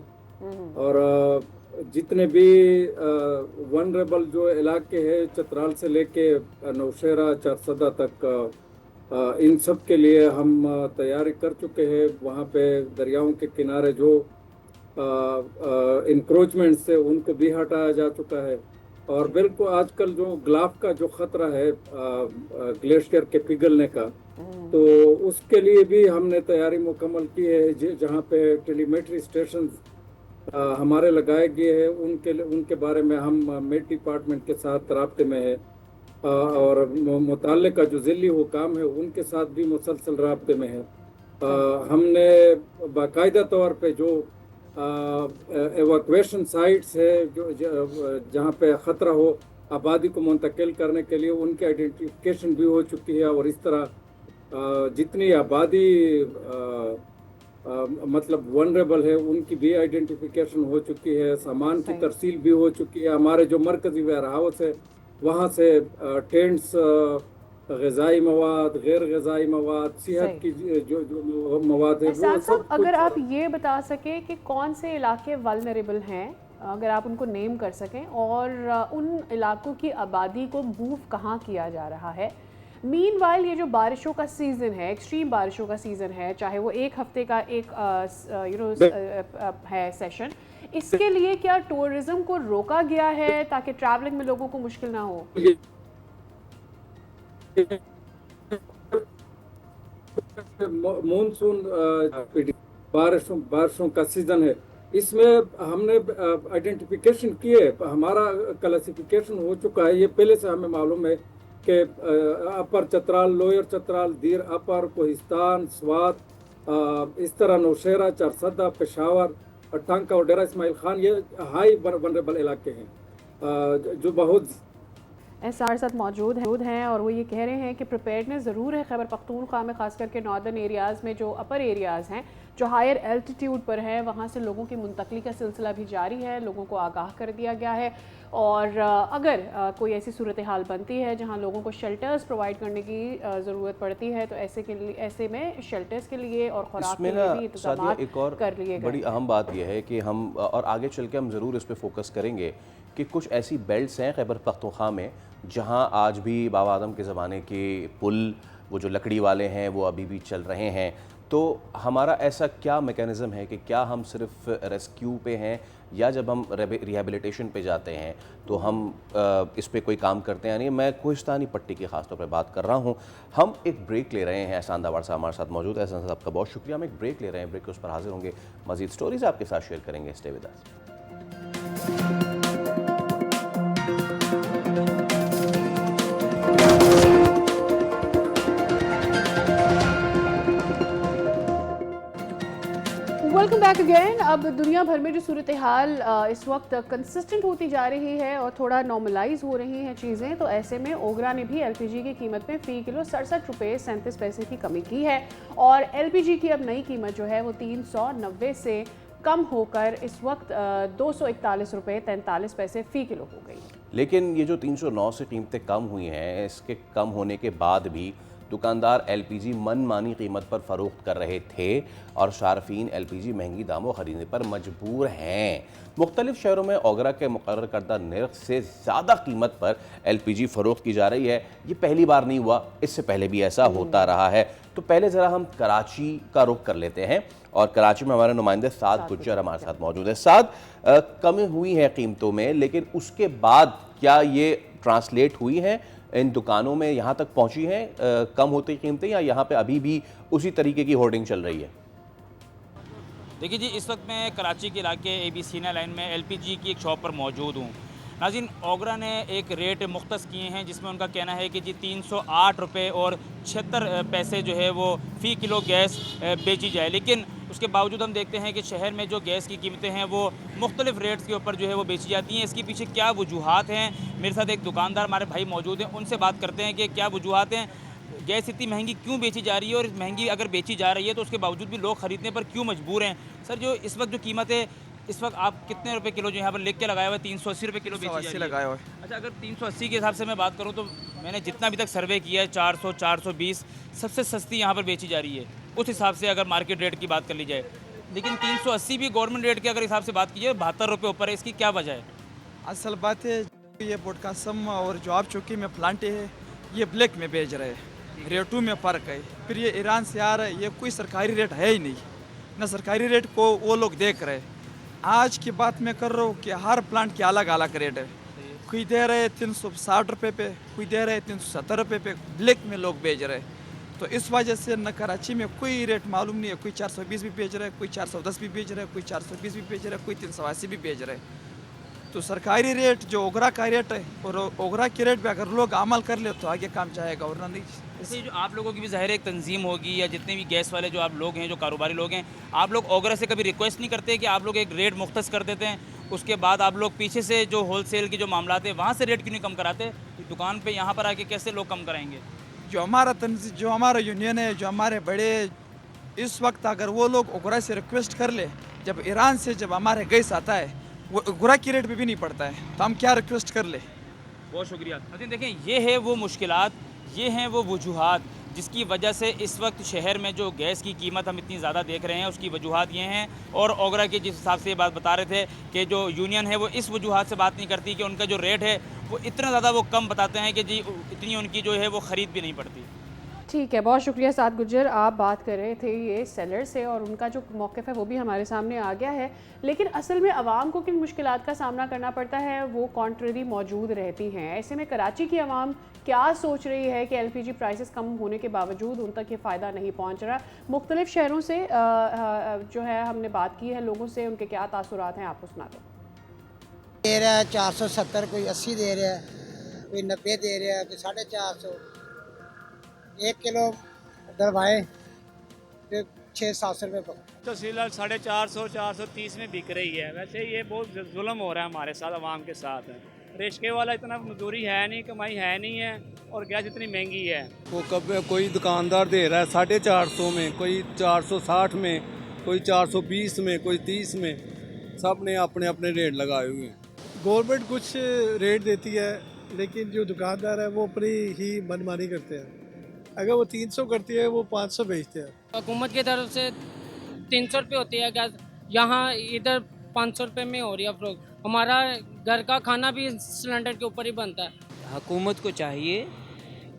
[SPEAKER 7] और जितने भी वनरेबल जो इलाके हैं, चतराल से लेके नौशहरा, चारसदा तक, इन सब के लिए हम तैयारी कर चुके हैं। वहाँ पे दरियाओं के किनारे जो इंक्रोचमेंट्स से उनको भी हटाया जा चुका है, और बिल्कुल आजकल जो ग्लाफ का जो खतरा है ग्लेशियर के पिघलने का, तो उसके लिए भी हमने तैयारी मुकम्मल की है। जहाँ पे टेलीमेट्री स्टेशन हमारे लगाए गए हैं, उनके बारे में हम मेट डिपार्टमेंट के साथ राब्ते में है, और मुताल्लिक़ का जो ज़िली हुकाम है उनके साथ भी मुसलसल राब्ते में है। हमने बाकायदा तौर पे जो एवैक्यूएशन साइट्स है जो जहाँ पे ख़तरा हो, आबादी को मुंतकिल करने के लिए उनकी आइडेंटिफिकेशन भी हो चुकी है, और इस तरह जितनी आबादी मतलब वनरेबल है उनकी भी आइडेंटिफिकेशन हो चुकी है, सामान की तरसील भी हो चुकी है। हमारे जो मरकजी वेयर हाउस है वहाँ से टेंट्स, ग़िज़ाई मवाद, गैर ग़िज़ाई मवाद, सेहत की जो मवाद है वो सब कुछ।
[SPEAKER 2] अगर आप ये बता सकें कि कौन से इलाके वल्नरेबल हैं, अगर आप उनको नेम कर सकें, और उन इलाकों की आबादी को मूव कहाँ किया जा रहा है। मीनवाइल ये जो बारिशों का सीज़न है, एक्सट्रीम बारिशों का सीज़न है, चाहे वो एक हफ्ते का एक है सेशन, इसके लिए क्या टूरिज्म को रोका गया है ताकि ट्रैवलिंग में लोगों को मुश्किल ना हो?
[SPEAKER 7] मानसून बारिशों का सीजन है, इसमें हमने आइडेंटिफिकेशन किए, हमारा क्लासिफिकेशन हो चुका है। ये पहले से हमें मालूम है कि अपर चतराल, लोअर चतराल, दीर अपर, कोहिस्तान, स्वात, इस तरह नौशेरा, चारसदा, पेशावर, टांका और डेरा इस्माइल खान ये हाई वनरेबल इलाके हैं जो बहुत
[SPEAKER 2] SR साथ मौजूद हैं और वो ये कह रहे हैं कि प्रिपेयर्डनेस ज़रूर है खैबर पख्तूनख्वा में, ख़ास करके नॉर्दर्न एरियाज़ में, जो अपर एरियाज़ हैं जो हायर एल्टीट्यूड पर है, वहाँ से लोगों की मुंतकली का सिलसिला भी जारी है, लोगों को आगाह कर दिया गया है। और अगर कोई ऐसी सूरत हाल बनती है जहाँ लोगों को शेल्टर्स प्रोवाइड करने की ज़रूरत पड़ती है, तो ऐसे में शेल्टर्स के लिए और खुराक के लिए भी इंतज़ाम
[SPEAKER 1] एक और
[SPEAKER 2] कर लिए गए।
[SPEAKER 1] बड़ी अहम बात यह है कि हम और आगे चल के हम ज़रूर इस पर फोकस करेंगे कि कुछ ऐसी बेल्ट्स हैं खैबर पख्तूनख्वा में जहाँ आज भी बाबा आदम के ज़माने के पुल, वो जो लकड़ी वाले हैं, वो अभी भी चल रहे हैं। तो हमारा ऐसा क्या मैकेनिज़्म है कि क्या हम सिर्फ रेस्क्यू पे हैं, या जब हम रिहैबिलिटेशन पे जाते हैं तो हम इस पे कोई काम करते हैं? नहीं, मैं कोहिस्तानी पट्टी की ख़ास तौर पे बात कर रहा हूँ। हम एक ब्रेक ले रहे हैं, एहसान दावर साहब हमारे साथ मौजूद है। एहसान साहब का बहुत शुक्रिया। हम एक ब्रेक ले रहे हैं, ब्रेक के उस पर हाजिर होंगे, मज़ीद स्टोरीज़ आपके साथ शेयर करेंगे। Stay with us.
[SPEAKER 2] Welcome back again. अब दुनिया भर में जो सूरत हाल इस वक्त कंसिस्टेंट होती जा रही है और थोड़ा नॉर्मलाइज हो रही हैं चीज़ें, तो ऐसे में ओगरा ने भी LPG की कीमत में फ़ी किलो 67 रुपये 37 पैसे की कमी की है, और LPG की अब नई कीमत जो है वो 390 से कम होकर इस वक्त 241 रुपये 43 पैसे फ़ी किलो हो गई।
[SPEAKER 1] लेकिन ये जो 309 से कीमतें कम हुई हैं, इसके कम होने के बाद भी दुकानदार LPG मनमानी कीमत पर फ़रोख्त कर रहे थे और सार्फिन LPG महंगी दामों ख़रीदने पर मजबूर हैं। मुख्तलिफ शहरों में ओगरा के मुकर्रर करदा नर्ख से ज़्यादा कीमत पर LPG फ़रोख्त की जा रही है। ये पहली बार नहीं हुआ, इससे पहले भी ऐसा होता रहा है। तो पहले ज़रा हम कराची का रुख कर लेते हैं, और कराची में हमारे नुमाइंदे साद गुज्जर हमारे साथ मौजूद है। साद, कमी हुई है कीमतों में, लेकिन उसके बाद क्या ये ट्रांसलेट हुई हैं इन दुकानों में, यहाँ तक पहुँची हैं कम होती कीमतें, या यहाँ पे अभी भी उसी तरीके की होर्डिंग चल रही है?
[SPEAKER 8] देखिए जी, इस वक्त मैं कराची के इलाके ABC लाइन में LPG की एक शॉप पर मौजूद हूँ। नाज़रीन, ओगरा ने एक रेट मुख्तस किए हैं जिसमें उनका कहना है कि जी 308 रुपये और 76 पैसे जो है वो फ़ी किलो गैस बेची जाए, लेकिन उसके बावजूद हम देखते हैं कि शहर में जो गैस की कीमतें हैं वो मुख्तलिफ रेट्स के ऊपर जो है वो बेची जाती हैं। इसके पीछे क्या वजूहात हैं? मेरे साथ एक दुकानदार हमारे भाई मौजूद हैं, उनसे बात करते हैं कि क्या वजूहात हैं, गैस इतनी महंगी क्यों बेची जा रही है, और महंगी अगर बेची जा रही है तो उसके बावजूद भी लोग ख़रीदने पर क्यों मजबूर हैं। सर, जो इस वक्त जो कीमत है, इस वक्त आप कितने रुपए किलो जो यहाँ पर लिख के लगाया हुआ है? 380 रुपये किलो बेची जा रही है।
[SPEAKER 9] लगाया हुआ है।
[SPEAKER 8] अच्छा, अगर 380 के हिसाब से मैं बात करूँ तो मैंने जितना अभी तक सर्वे किया है 400, 420 सबसे सस्ती यहाँ पर बेची जा रही है, उस हिसाब से अगर मार्केट रेट की बात कर ली जाए। लेकिन 380 भी गवर्नमेंट रेट के अगर हिसाब से बात कीजिए 72 रुपये ऊपर है, इसकी क्या वजह है?
[SPEAKER 9] असल बात है, ये बोडकासम और जो आप चौकी में प्लांट है ये ब्लैक में बेच रहे हैं, रेटों में फ़र्क है। फिर ये ईरान से आ रहा है, ये कोई सरकारी रेट है ही नहीं, ना सरकारी रेट को वो लोग देख रहे हैं। आज की बात मैं कर रहा हूँ कि हर प्लांट के अलग अलग रेट है, कोई दे रहे हैं 360 रुपये पे, कोई दे रहे हैं 370 रुपये पे, ब्लैक में लोग बेच रहे हैं। तो इस वजह से न कराची में कोई रेट मालूम नहीं है, कोई 420 भी बेच रहा है, कोई 410 भी बेच रहा है, कोई 420 भी बेच रहा है, कोई 380 भी बेच रहा है। तो सरकारी रेट जो ओगरा का रेट है और ओगरा के रेट पे अगर लोग अमल कर ले तो आगे काम जाएगा, वरना नहीं।
[SPEAKER 8] जैसे जो आप लोगों की भी ज़ाहिर है एक तंजीम होगी, या जितने भी गैस वाले जो आप लोग हैं, जो कारोबारी लोग हैं, आप लोग ओगरा से कभी रिक्वेस्ट नहीं करते कि आप लोग एक रेट मुख्तस कर देते हैं, उसके बाद आप लोग पीछे से जो होलसेल की जो मामला है वहाँ से रेट क्यों नहीं कम कराते? दुकान पे यहाँ पर आके कैसे लोग कम कराएंगे?
[SPEAKER 9] जो हमारा यूनियन है, जो हमारे बड़े, इस वक्त अगर वो लोग ओगरा से रिक्वेस्ट कर ले, जब ईरान से जब हमारे गैस आता है वो ओगरा की रेट पे भी नहीं पड़ता है, तो हम क्या रिक्वेस्ट कर ले।
[SPEAKER 8] बहुत शुक्रिया। लेकिन देखें, ये है वो मुश्किलात, ये हैं वो वजूहात जिसकी वजह से इस वक्त शहर में जो गैस की कीमत हम इतनी ज़्यादा देख रहे हैं, उसकी वजूहात ये हैं। और ओगरा के जिस हिसाब से ये बात बता रहे थे कि जो यूनियन है वो इस वजूहात से बात नहीं करती कि उनका जो रेट है वो इतना ज़्यादा वो कम बताते हैं कि जी इतनी उनकी जो है वो ख़रीद भी नहीं पड़ती।
[SPEAKER 2] ठीक है, बहुत शुक्रिया साद गुज्जर। आप बात कर रहे थे ये सेलर से और उनका जो मौक़िफ़ है वो भी हमारे सामने आ गया है, लेकिन असल में आवाम को किन मुश्किलात का सामना करना पड़ता है वो कॉन्ट्ररी मौजूद रहती हैं। ऐसे में कराची की आवाम क्या सोच रही है कि LPG प्राइसेस कम होने के बावजूद उन तक ये फ़ायदा नहीं पहुँच रहा। मुख्तलिफ़ शहरों से जो है हमने बात की है लोगों से, उनके क्या तासुरात हैं आपको सुना दें।
[SPEAKER 10] दे रहा है 470, कोई 80 दे रहा है, कोई 90 दे रहा है, कोई 450। 1 किलो दरवाएँ फिर 600-700 रुपये पकड़।
[SPEAKER 11] तो फिलहाल 450 430 में बिक रही है। वैसे ये बहुत जुल्म हो रहा है हमारे साथ, आवाम के साथ। रिश्के वाला इतना मजदूरी है नहीं, कमाई है नहीं है, और गैस इतनी महंगी है।
[SPEAKER 12] वो कब कोई दुकानदार दे रहा है 450 में, कोई 460 में, कोई 420 में, कोई 30 में, सब ने अपने अपने रेट लगाए हुए हैं।
[SPEAKER 13] गवर्नमेंट कुछ रेट देती है, लेकिन जो दुकानदार है वो अपनी ही मनमानी करते हैं। अगर वो 300 करती है वो 500 बेचते हैं।
[SPEAKER 14] हुकूमत की तरफ से 300 रुपये होती है गैस, यहाँ इधर 500 रुपये में हो रही है फरोख्त। हमारा घर का खाना भी सिलेंडर के ऊपर ही बनता है।
[SPEAKER 15] हुकूमत को चाहिए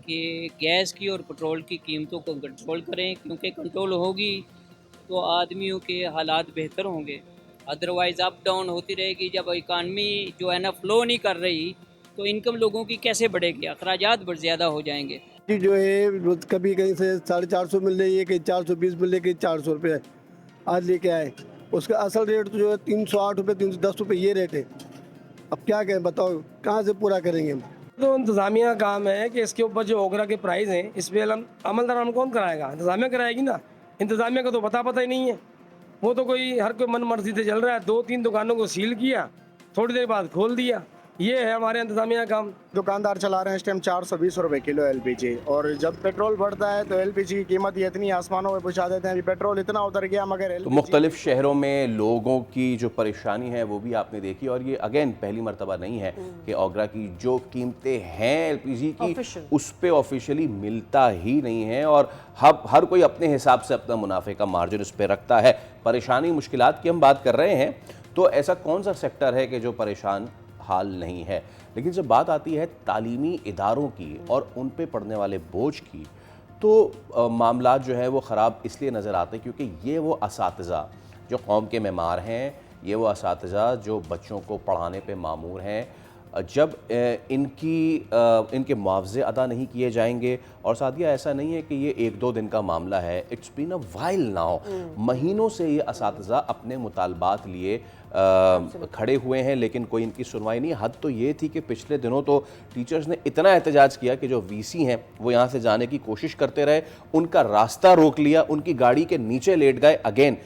[SPEAKER 15] कि गैस की और पेट्रोल की कीमतों को कंट्रोल करें, क्योंकि कंट्रोल होगी तो आदमियों के हालात बेहतर होंगे। अदरवाइज़ अप डाउन होती रहेगी। जब इकानमी जो है ना फ्लो नहीं कर रही तो इनकम लोगों की कैसे बढ़ेगी, अखराजात बहुत ज़्यादा हो जाएंगे।
[SPEAKER 13] जो है कभी कहीं से 450 मिल रही है, कहीं 420 मिल रही है, कहीं 400 रुपये आज लेके आए। उसका असल रेट तो जो है 308 रुपये 310 रुपये ये रेट है। अब क्या करें बताओ, कहाँ से पूरा करेंगे हम?
[SPEAKER 16] तो इंतज़ामिया का काम है कि इसके ऊपर जो ओगरा के प्राइस हैं इस पर अमल दरामद कौन कराएगा? इंतज़ामिया कराएगी ना। इंतज़ामिया का तो पता ही नहीं है, वो तो कोई हर कोई मन मर्जी से चल रहा है। 2-3 दुकानों को सील किया, थोड़ी देर बाद खोल दिया। ये है हमारे इंतजामिया काम।
[SPEAKER 17] दुकानदार चला रहे हैं इस टाइम 420 रुपये किलो LPG, और जब पेट्रोल बढ़ता है तो LPG की कीमत ये इतनी आसमानों में पहुंचा देते हैं। अभी पेट्रोल इतना उतर गया मगर
[SPEAKER 1] तो मुख्तलिफ शहरों में लोगों की जो परेशानी है वो भी आपने देखी, और ये अगेन पहली मरतबा नहीं है कि ओगरा की जो कीमतें हैं LPG की उस पर ऑफिशियली मिलता ही नहीं है, और हर कोई अपने हिसाब से अपना मुनाफे का मार्जिन उस पर रखता है। परेशानी मुश्किलात की हम बात कर रहे हैं, तो ऐसा कौन सा सेक्टर है कि जो परेशान हाल नहीं है? लेकिन जब बात आती है तालीमी इदारों की और उन पे पड़ने वाले बोझ की, तो मामला जो है वो ख़राब इसलिए नज़र आते हैं क्योंकि ये वो असातिज़ा जो कौम के मेमार हैं, ये वो असातिज़ा जो बच्चों को पढ़ाने पे मामूर हैं, जब इनके मुआवजे अदा नहीं किए जाएंगे, और सादिया ऐसा नहीं है कि ये 1-2 दिन का मामला है, it's been a while now, महीनों से ये असातिज़ा अपने मुतालबात लिए खड़े हुए हैं, लेकिन कोई इनकी सुनवाई नहीं। हद तो ये थी कि पिछले दिनों तो टीचर्स ने इतना एहतजाज किया कि जो VC हैं वो यहाँ से जाने की कोशिश करते रहे, उनका रास्ता रोक लिया, उनकी गाड़ी के नीचे लेट गए। अगेन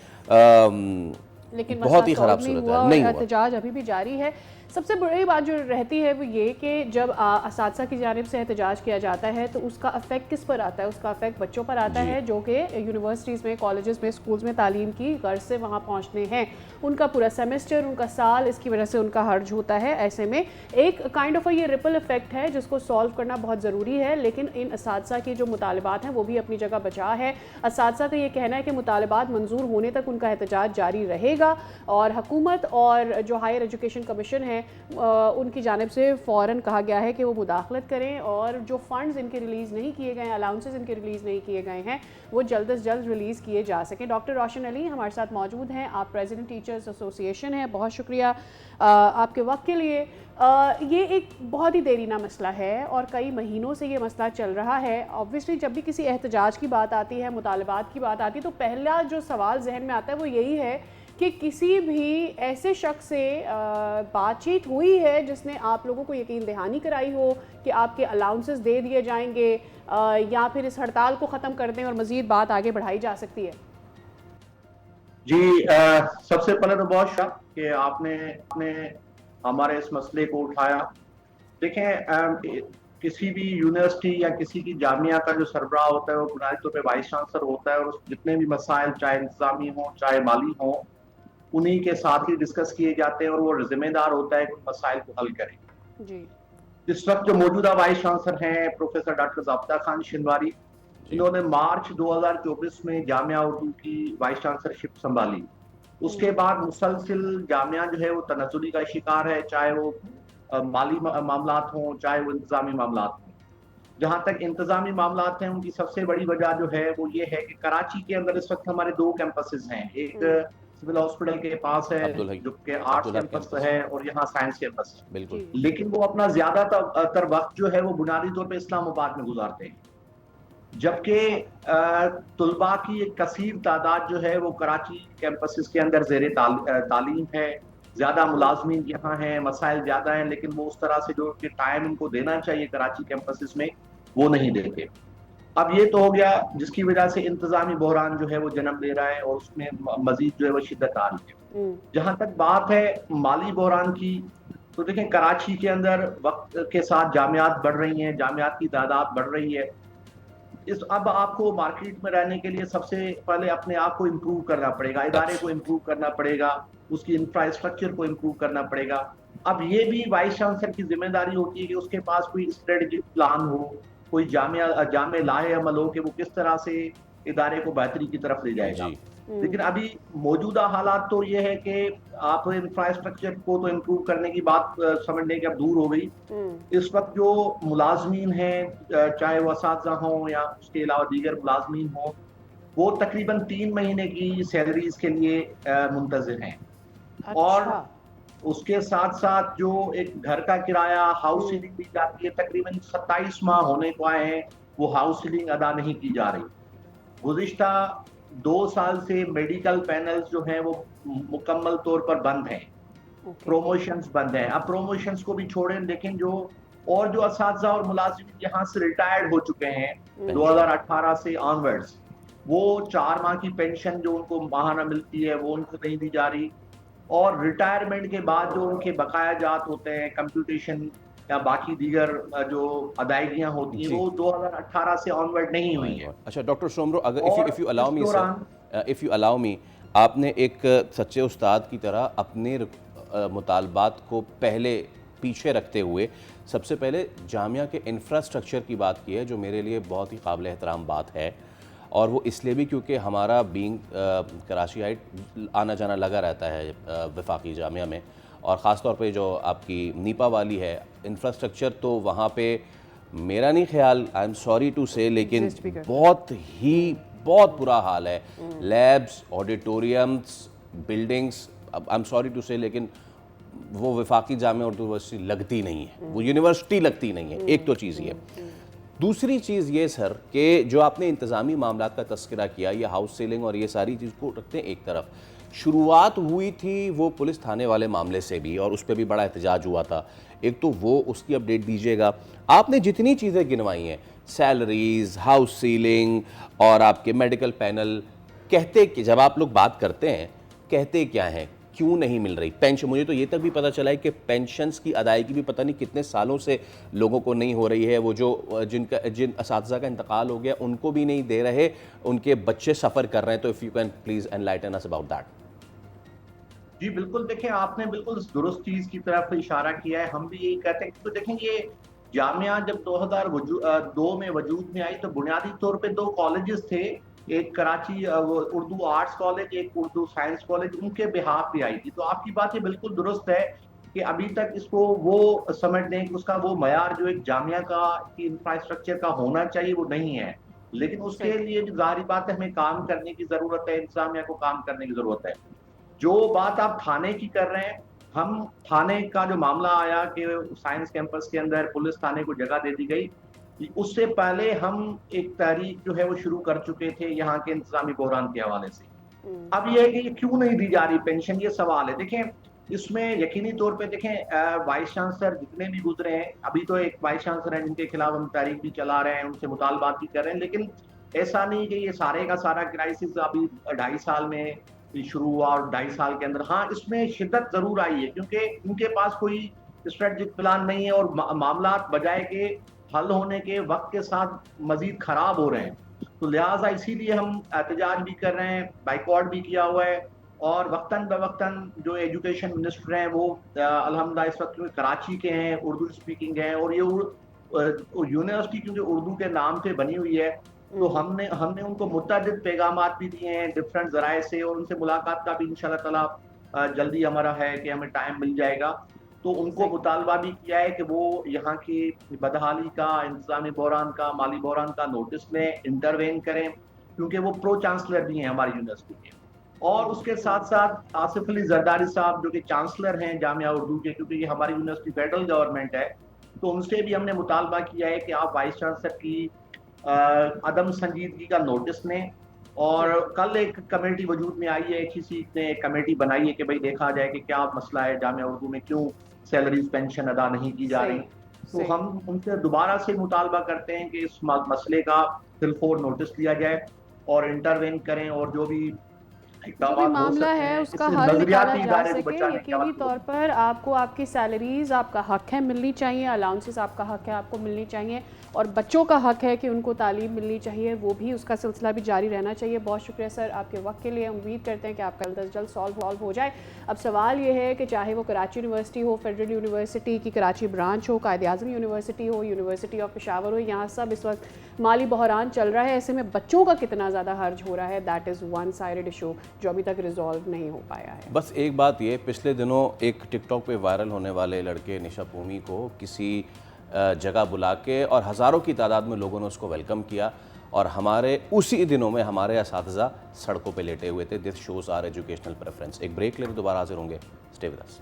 [SPEAKER 2] लेकिन
[SPEAKER 1] बहुत ही ख़राब सूरत है, नहीं हुआ।
[SPEAKER 2] एहतजाज अभी भी जारी है। सबसे बड़ी बात जो रहती है वो ये कि जब असातिज़ा की जानिब से एहतजाज किया जाता है तो उसका अफेक्ट किस पर आता है? उसका अफेक्ट बच्चों पर आता है जो कि यूनिवर्सिटीज़ में, कॉलेजेस में, स्कूल्स में तालीम की गर्ज से वहाँ पहुँचने हैं। उनका पूरा सेमेस्टर, उनका साल, इसकी वजह से उनका हर्ज होता है। ऐसे में एक काइंड ऑफ ये रिपल इफेक्ट है जिसको सॉल्व करना बहुत ज़रूरी है। लेकिन इन असातिज़ा के जो मुतालबात हैं वो भी अपनी जगह बचा है। असातिज़ा का ये कहना है कि मुतालबात मंजूर होने तक उनका एहतजाज जारी रहेगा, और हुकूमत और जो हायर एजुकेशन कमीशन है उनकी जानिब से फ़ौरन कहा गया है कि वो मुदाखलत करें, और जो फ़ंड्स इनके रिलीज़ नहीं किए गए हैं, अलाउंसेस इनके रिलीज़ नहीं किए गए हैं, वो जल्द से जल्द रिलीज़ किए जा सकें। डॉक्टर रोशन अली हमारे साथ मौजूद हैं, आप प्रेसिडेंट टीचर्स एसोसिएशन हैं, बहुत शुक्रिया आपके वक्त के लिए। ये एक बहुत ही देरीना मसला है और कई महीनों से ये मसला चल रहा है। ऑब्वियसली जब भी किसी एहतजाज की बात आती है, मुतालबात की बात आती है, तो पहला जो सवाल जहन में आता है वो यही है कि किसी भी ऐसे शख्स से बातचीत हुई है जिसने आप लोगों को यकीन दहानी कराई हो कि आपके अलाउंसेस दे दिए जाएंगे या फिर इस हड़ताल को ख़त्म कर दें और मज़ीद बात आगे बढ़ाई जा सकती है?
[SPEAKER 18] जी, सबसे पहले तो बहुत शुक्रिया कि आपने हमारे इस मसले को उठाया। देखें, किसी भी यूनिवर्सिटी या किसी की जामिया का जो सरबराह होता है वो बुनियादी तौर पे वाइस चांसलर होता है, और जितने भी मसाइल चाहे इंतजामी हो चाहे माली हो उन्हीं के साथ ही डिस्कस किए जाते हैं, और वो जिम्मेदार होता है कि उन मसाइल को हल करे।
[SPEAKER 2] जी।
[SPEAKER 18] इस वक्त जो मौजूदा वाइस चांसलर हैं प्रोफेसर डॉक्टर ज़ाबिता खान शिनवारी, इन्होंने मार्च 2024 में जामिया उर्दू की वाइस चांसलरशिप संभाली। उसके बाद मुसलसिल जामिया जो है वो तनज़्ज़ुली का शिकार है, चाहे वो माली मामलात हों चाहे वो इंतजामी मामलात हों। जहाँ तक इंतजामी मामलात हैं उनकी सबसे बड़ी वजह जो है वो ये है कि कराची के अंदर इस वक्त हमारे 2 कैंपसेस हैं, एक सिविल हॉस्पिटल के पास है जो कि आर्ट्स कैंपस है और यहाँ साइंस कैंपस है,
[SPEAKER 1] बिल्कुल,
[SPEAKER 18] लेकिन वो अपना ज्यादातर वक्त जो है वो बुनियादी तौर पर इस्लामाबाद में गुजारते हैं, जबकि तुलबा की एक कसीर तादाद जो है वो कराची कैंपसेस के अंदर ज़ेरे तालीम है, ज्यादा मुलाजमीन यहाँ हैं, मसाइल ज्यादा हैं, लेकिन वो उस तरह से जो कि टाइम उनको देना चाहिए कराची कैंपसेस में वो नहीं देते। अब ये तो हो गया जिसकी वजह से इंतजामी बहरान जो है वो जन्म ले रहा है और उसमें मजीद जो है वो शिद्दत आ रही है। जहाँ तक बात है माली बहरान की, तो देखें कराची के अंदर वक्त के साथ जामियात बढ़ रही हैं, जामियात की तादाद बढ़ रही है। अब आपको मार्केट में रहने के लिए सबसे पहले अपने आप को इम्प्रूव करना पड़ेगा, इदारे को इम्प्रूव करना पड़ेगा, उसकी इंफ्रास्ट्रक्चर को इम्प्रूव करना पड़ेगा। अब ये भी वाइस चांसलर की जिम्मेदारी होती है कि उसके पास कोई स्ट्रेटेजिक प्लान हो, कोई जामे लाहे अमल हो कि वो किस तरह से इदारे को बेहतरी की तरफ ले जाएगा। लेकिन अभी मौजूदा हालात तो ये है कि आप इंफ्रास्ट्रक्चर को तो इम्प्रूव करने की बात समझने की अब दूर हो गई। इस वक्त जो मुलाजमीन हैं, चाहे वो असातिज़ा हों या उसके अलावा दीगर मुलाजमीन हों, वो तकरीबन 3 महीने की सैलरीज के लिए मुंतज़िर हैं।
[SPEAKER 2] अच्छा।
[SPEAKER 18] और उसके साथ साथ जो एक घर का किराया हाउस सीलिंग दी जाती है, तकरीबन 27 माह होने को आए हैं, वो हाउस सीलिंग अदा नहीं की जा रही। गुज़िश्ता 2 साल से मेडिकल पैनल्स जो हैं वो मुकम्मल तौर पर बंद हैं, प्रोमोशंस बंद हैं। अब प्रोमोशंस को भी छोड़ें, लेकिन जो असातिज़ा और मुलाजिम यहाँ से रिटायर्ड हो चुके हैं 2018 से ऑनवर्ड्स, वो 4 माह की पेंशन जो उनको माहाना मिलती है वो उनको नहीं दी जा रही, और रिटायरमेंट के बाद जो उनके बकाया जात होते हैं, कंप्यूटेशन या बाकी दीगर जो अदायगियां होती हैं वो 2018 से ऑनवर्ड नहीं हुई है।
[SPEAKER 1] अच्छा डॉक्टर सोमरो, अगर if you allow me sir, if you allow me, आपने एक सच्चे उस्ताद की तरह अपने मुतालबात को पीछे रखते हुए सबसे पहले जामिया के इंफ्रास्ट्रक्चर की बात की है, जो मेरे लिए बहुत ही काबिल एहतराम बात है, और वो इसलिए भी क्योंकि हमारा बीइंग कराचीआइट आना जाना लगा रहता है वफाकी जामिया में, और ख़ास तौर पे जो आपकी नीपा वाली है इंफ्रास्ट्रक्चर, तो वहाँ पे मेरा नहीं ख्याल, आई एम सॉरी टू से, लेकिन बहुत बुरा हाल है। Labs, auditoriums, buildings, I am sorry to say, लेकिन वो वफाकी जामिया उर्दू यूनिवर्सिटी लगती नहीं है, वो यूनिवर्सिटी लगती नहीं है। एक तो चीज़ ये, दूसरी चीज़ ये सर कि जो आपने इंतज़ामी मामलात का तस्करा किया, ये हाउस सेलिंग और ये सारी चीज़ को रखते हैं एक तरफ, शुरुआत हुई थी वो पुलिस थाने वाले मामले से भी, और उस पर भी बड़ा एहतजाज हुआ था। एक तो वो, उसकी अपडेट दीजिएगा। आपने जितनी चीज़ें गिनवाई हैं, सैलरीज, हाउस सीलिंग और आपके मेडिकल पैनल, कहते कि जब आप लोग बात करते हैं कहते क्या हैं, क्यों नहीं मिल रही पेंशन? मुझे तो ये तक भी पता चला है कि पेंशन्स की अदायगी भी पता नहीं कितने सालों से लोगों को नहीं हो रही है। वो जो जिन असातिज़ा का इंतकाल हो गया उनको भी नहीं दे रहे, उनके बच्चे सफ़र कर रहे हैं। तो if you can please enlighten us about that.
[SPEAKER 18] जी बिल्कुल, देखें आपने बिल्कुल दुरुस्त चीज़ की तरफ इशारा किया है, हम भी यही कहते हैं। तो देखें ये जामिया जब 2002 में वजूद में आई तो बुनियादी तौर पे 2 कॉलेजेस थे, एक कराची उर्दू आर्ट्स कॉलेज, एक उर्दू साइंस कॉलेज, उनके बिहाफ पे आई थी। तो आपकी बात ये बिल्कुल दुरुस्त है कि अभी तक इसको वो समझ लें कि उसका वो मयार जो एक जामिया का इंफ्रास्ट्रक्चर का होना चाहिए वो नहीं है, लेकिन उसके लिए जाहिर बात है हमें काम करने की ज़रूरत है, इंतजामिया को काम करने की ज़रूरत है। जो बात आप थाने की कर रहे हैं, हम थाने का जो मामला आया कि साइंस कैंपस के अंदर पुलिस थाने को जगह दे दी गई, उससे पहले हम एक तहरीक जो है वो शुरू कर चुके थे यहाँ के इंतजामी बहरान के हवाले से। अब ये है कि ये क्यों नहीं दी जा रही पेंशन, ये सवाल है। देखें, इसमें यकीनी तौर पे देखें वाइस चांसलर जितने भी गुजरे हैं, अभी तो एक वाइस चांसलर है जिनके खिलाफ हम तहरीक भी चला रहे हैं, उनसे मुतालबात भी कर रहे हैं, लेकिन ऐसा नहीं कि ये सारे का सारा क्राइसिस अभी 2.5 साल में शुरू हुआ और 2.5 साल के अंदर। हाँ, इसमें शिद्दत जरूर आई है क्योंकि इनके पास कोई स्ट्रेटजिक प्लान नहीं है और मामला बजाय के हल होने के वक्त के साथ मजीद खराब हो रहे हैं। तो लिहाजा इसीलिए हम एहतजाज भी कर रहे हैं, बाइकआउट भी किया हुआ है। और वक्तन बवक्तन जो एजुकेशन मिनिस्टर हैं वो अल्हम्दुलिल्लाह इस वक्त कराची के हैं, उर्दू स्पीकिंग हैं, और ये यूनिवर्सिटी क्योंकि उर्दू के नाम पे बनी हुई है तो हमने उनको मुतअद्दिद पैगामात भी दिए हैं डिफरेंट ज़राए से, और उनसे मुलाकात का भी इंशाल्लाह ताला जल्दी हमारा है कि हमें टाइम मिल जाएगा। तो उनको मुतालबा भी किया है कि वो यहाँ की बदहाली का, इंतज़ामी बहरान का, माली बहरान का नोटिस में इंटरवेन करें, क्योंकि वो प्रो चांसलर भी हैं हमारी यूनिवर्सिटी के। और उसके साथ साथ आसिफ अली जरदारी साहब जो कि चांसलर हैं जामिया उर्दू के, क्योंकि ये हमारी यूनिवर्सिटी फेडरल गवर्नमेंट है, तो उनसे भी हमने मुतालबा किया है कि आप वाइस चांसलर की अदम संजीदगी का नोटिस लें। और कल एक कमेटी वजूद में आई है, HEC ने एक कमेटी बनाई है कि भाई देखा जाए कि क्या मसला है जामिया उर्दू में, क्यों सैलरीज पेंशन अदा नहीं की जा रही। तो हम उनसे दोबारा से मुतालबा करते हैं कि इस मसले का दिलफोर नोटिस लिया जाए और इंटरवेन करें, और जो भी
[SPEAKER 2] मामला है उसका हल निकाला जा सके। यकीनी तौर पर आपको आपकी सैलरीज, आपका हक है मिलनी चाहिए, अलाउंसेस आपका हक है आपको मिलनी चाहिए, और बच्चों का हक है कि उनको तालीम मिलनी चाहिए, वो भी उसका सिलसिला भी जारी रहना चाहिए। बहुत शुक्रिया सर आपके वक्त के लिए। उम्मीद करते हैं कि आपका जल्द सॉल्व हो जाए। अब सवाल ये है कि चाहे वो कराची यूनिवर्सिटी हो, फेडरल यूनिवर्सिटी की कराची ब्रांच हो, कायद आज़म यूनिवर्सिटी हो, यूनिवर्सिटी ऑफ पेशावर हो, यहाँ सब इस वक्त माली बहरान चल रहा है। ऐसे में बच्चों का कितना ज़्यादा हर्ज हो रहा है, that is one sided issue जो अभी तक रिजॉल्व नहीं हो पाया है।
[SPEAKER 1] बस एक बात ये, पिछले दिनों एक टिकटॉक पे वायरल होने वाले लड़के निशा पूमी को किसी जगह बुला के और हज़ारों की तादाद में लोगों ने उसको वेलकम किया, और हमारे उसी दिनों में हमारे असातिज़ा सड़कों पे लेटे हुए थे। This shows our educational preference. एक ब्रेक लेकर दोबारा हाजिर होंगे, stay with us.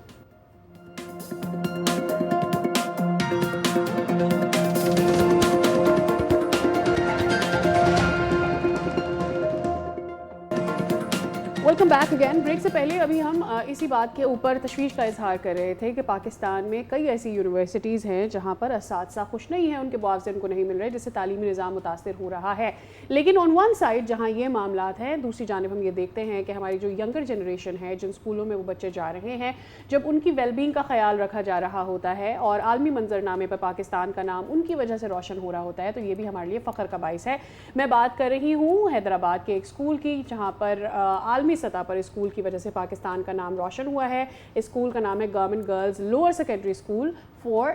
[SPEAKER 2] Welcome back again. Break से पहले अभी हम इसी बात के ऊपर तशवीश का इजहार कर रहे थे कि पाकिस्तान में कई ऐसी यूनिवर्सिटीज़ हैं जहां पर असातिज़ा खुश नहीं हैं, उनके मुआवजे उनको नहीं मिल रहे, जिससे तालीमी निज़ाम मुतासर हो रहा है। लेकिन ऑन वन साइड जहां ये मामलात हैं, दूसरी जानिब हम ये देखते हैं कि हमारी जो यंगर जनरेशन है, जिन स्कूलों में वो बच्चे जा रहे हैं, जब उनकी वेलबींग का ख्याल रखा जा रहा होता है और आलमी मंजरनामे पर पाकिस्तान का नाम उनकी वजह से रोशन हो रहा होता है, तो ये भी हमारे लिए फ़ख्र का बाइस है। मैं बात कर रही हूँ हैदराबाद के एक स्कूल की, जहाँ पर आलमी सतह पर स्कूल की वजह से पाकिस्तान का नाम रोशन हुआ है। इस स्कूल का नाम है government girls lower secondary school for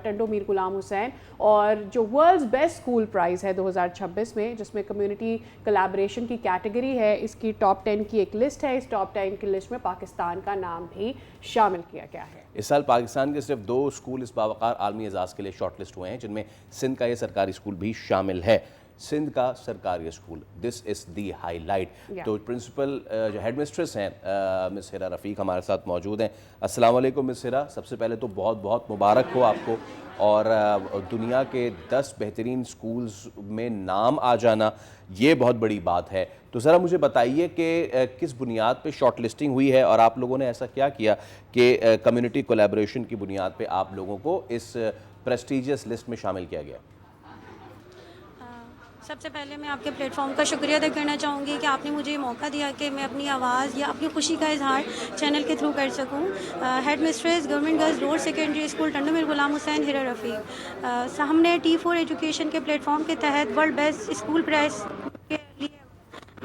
[SPEAKER 2] Tando Mir Ghulam Hussain, और जो वर्ल्ड्स बेस्ट स्कूल प्राइज़ है 2026 में, जिसमें कम्युनिटी कोलैबोरेशन की कैटेगरी है, इसकी टॉप 10 की एक लिस्ट है। इस टॉप 10 की लिस्ट में पाकिस्तान का नाम भी शामिल किया गया है।
[SPEAKER 1] इस साल पाकिस्तान के सिर्फ 2 स्कूल इस बावकार आलमी एजाज़ के लिए शॉर्टलिस्ट हुए हैं, जिनमें सिंध का ये सरकारी स्कूल भी शामिल है। सिंध का सरकारी school, this is the highlight. तो प्रिंसिपल जो हेड मिस्ट्रेस हैं मिस हिरा रफ़ीक हमारे साथ मौजूद हैं। अस्सलाम वालेकुम मिस हिरा, सबसे पहले तो बहुत बहुत मुबारक हो आपको, और दुनिया के 10 बेहतरीन स्कूल्स में नाम आ जाना ये बहुत बड़ी बात है। तो ज़रा मुझे बताइए कि किस बुनियाद पे शॉर्ट लिस्टिंग हुई है, और आप लोगों ने ऐसा क्या किया कि कम्युनिटी कोलैबोरेशन की बुनियाद पे आप लोगों को इस प्रेस्टीजियस लिस्ट में शामिल किया गया?
[SPEAKER 19] सबसे पहले मैं आपके प्लेटफॉर्म का शुक्रिया अदा करना चाहूँगी कि आपने मुझे मौका दिया कि मैं अपनी आवाज़ या अपनी खुशी का इजहार चैनल के थ्रू कर सकूँ। Head mistress government girls lower secondary school Tando Mir Ghulam Hussain Hira Rafiq, हमने T4 एजुकेशन के प्लेटफॉर्म के तहत वर्ल्ड बेस्ट स्कूल प्राइज़ के लिए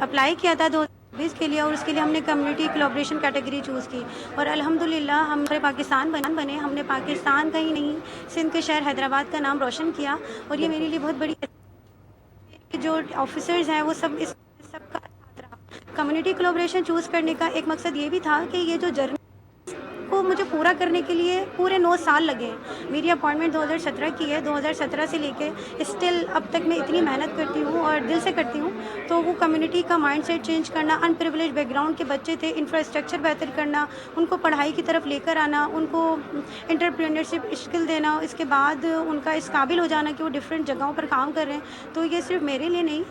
[SPEAKER 19] अप्लाई किया था 2020 के लिए, और उसके लिए हमने कम्युनिटी कोलैबोरेशन कैटेगरी चूज़ की, और अल्हम्दुलिल्लाह हमारे पाकिस्तान बने। हमने पाकिस्तान का ही नहीं, सिंध के शहर हैदराबाद का नाम रोशन किया, और ये मेरे लिए बहुत बड़ी जो ऑफिसर्स हैं वो सब इस सब का साथ रहा। कम्युनिटी कोलैबोरेशन चूज़ करने का एक मकसद ये भी था कि ये जो जर्नी को उसको मुझे पूरा करने के लिए पूरे 9 साल लगे हैं। मेरी अपॉइंटमेंट 2017 की है, 2017 से लेके स्टिल अब तक मैं इतनी मेहनत करती हूँ और दिल से करती हूँ। तो वो कम्युनिटी का माइंडसेट चेंज करना, अनप्रिविलेज बैकग्राउंड के बच्चे थे, इंफ्रास्ट्रक्चर बेहतर करना, उनको पढ़ाई की तरफ लेकर आना, उनको एंटरप्रेन्योरशिप स्किल देना, इसके बाद उनका इस काबिल हो जाना कि वो डिफरेंट जगहों पर काम कर रहे हैं। तो ये सिर्फ मेरे लिए नहीं,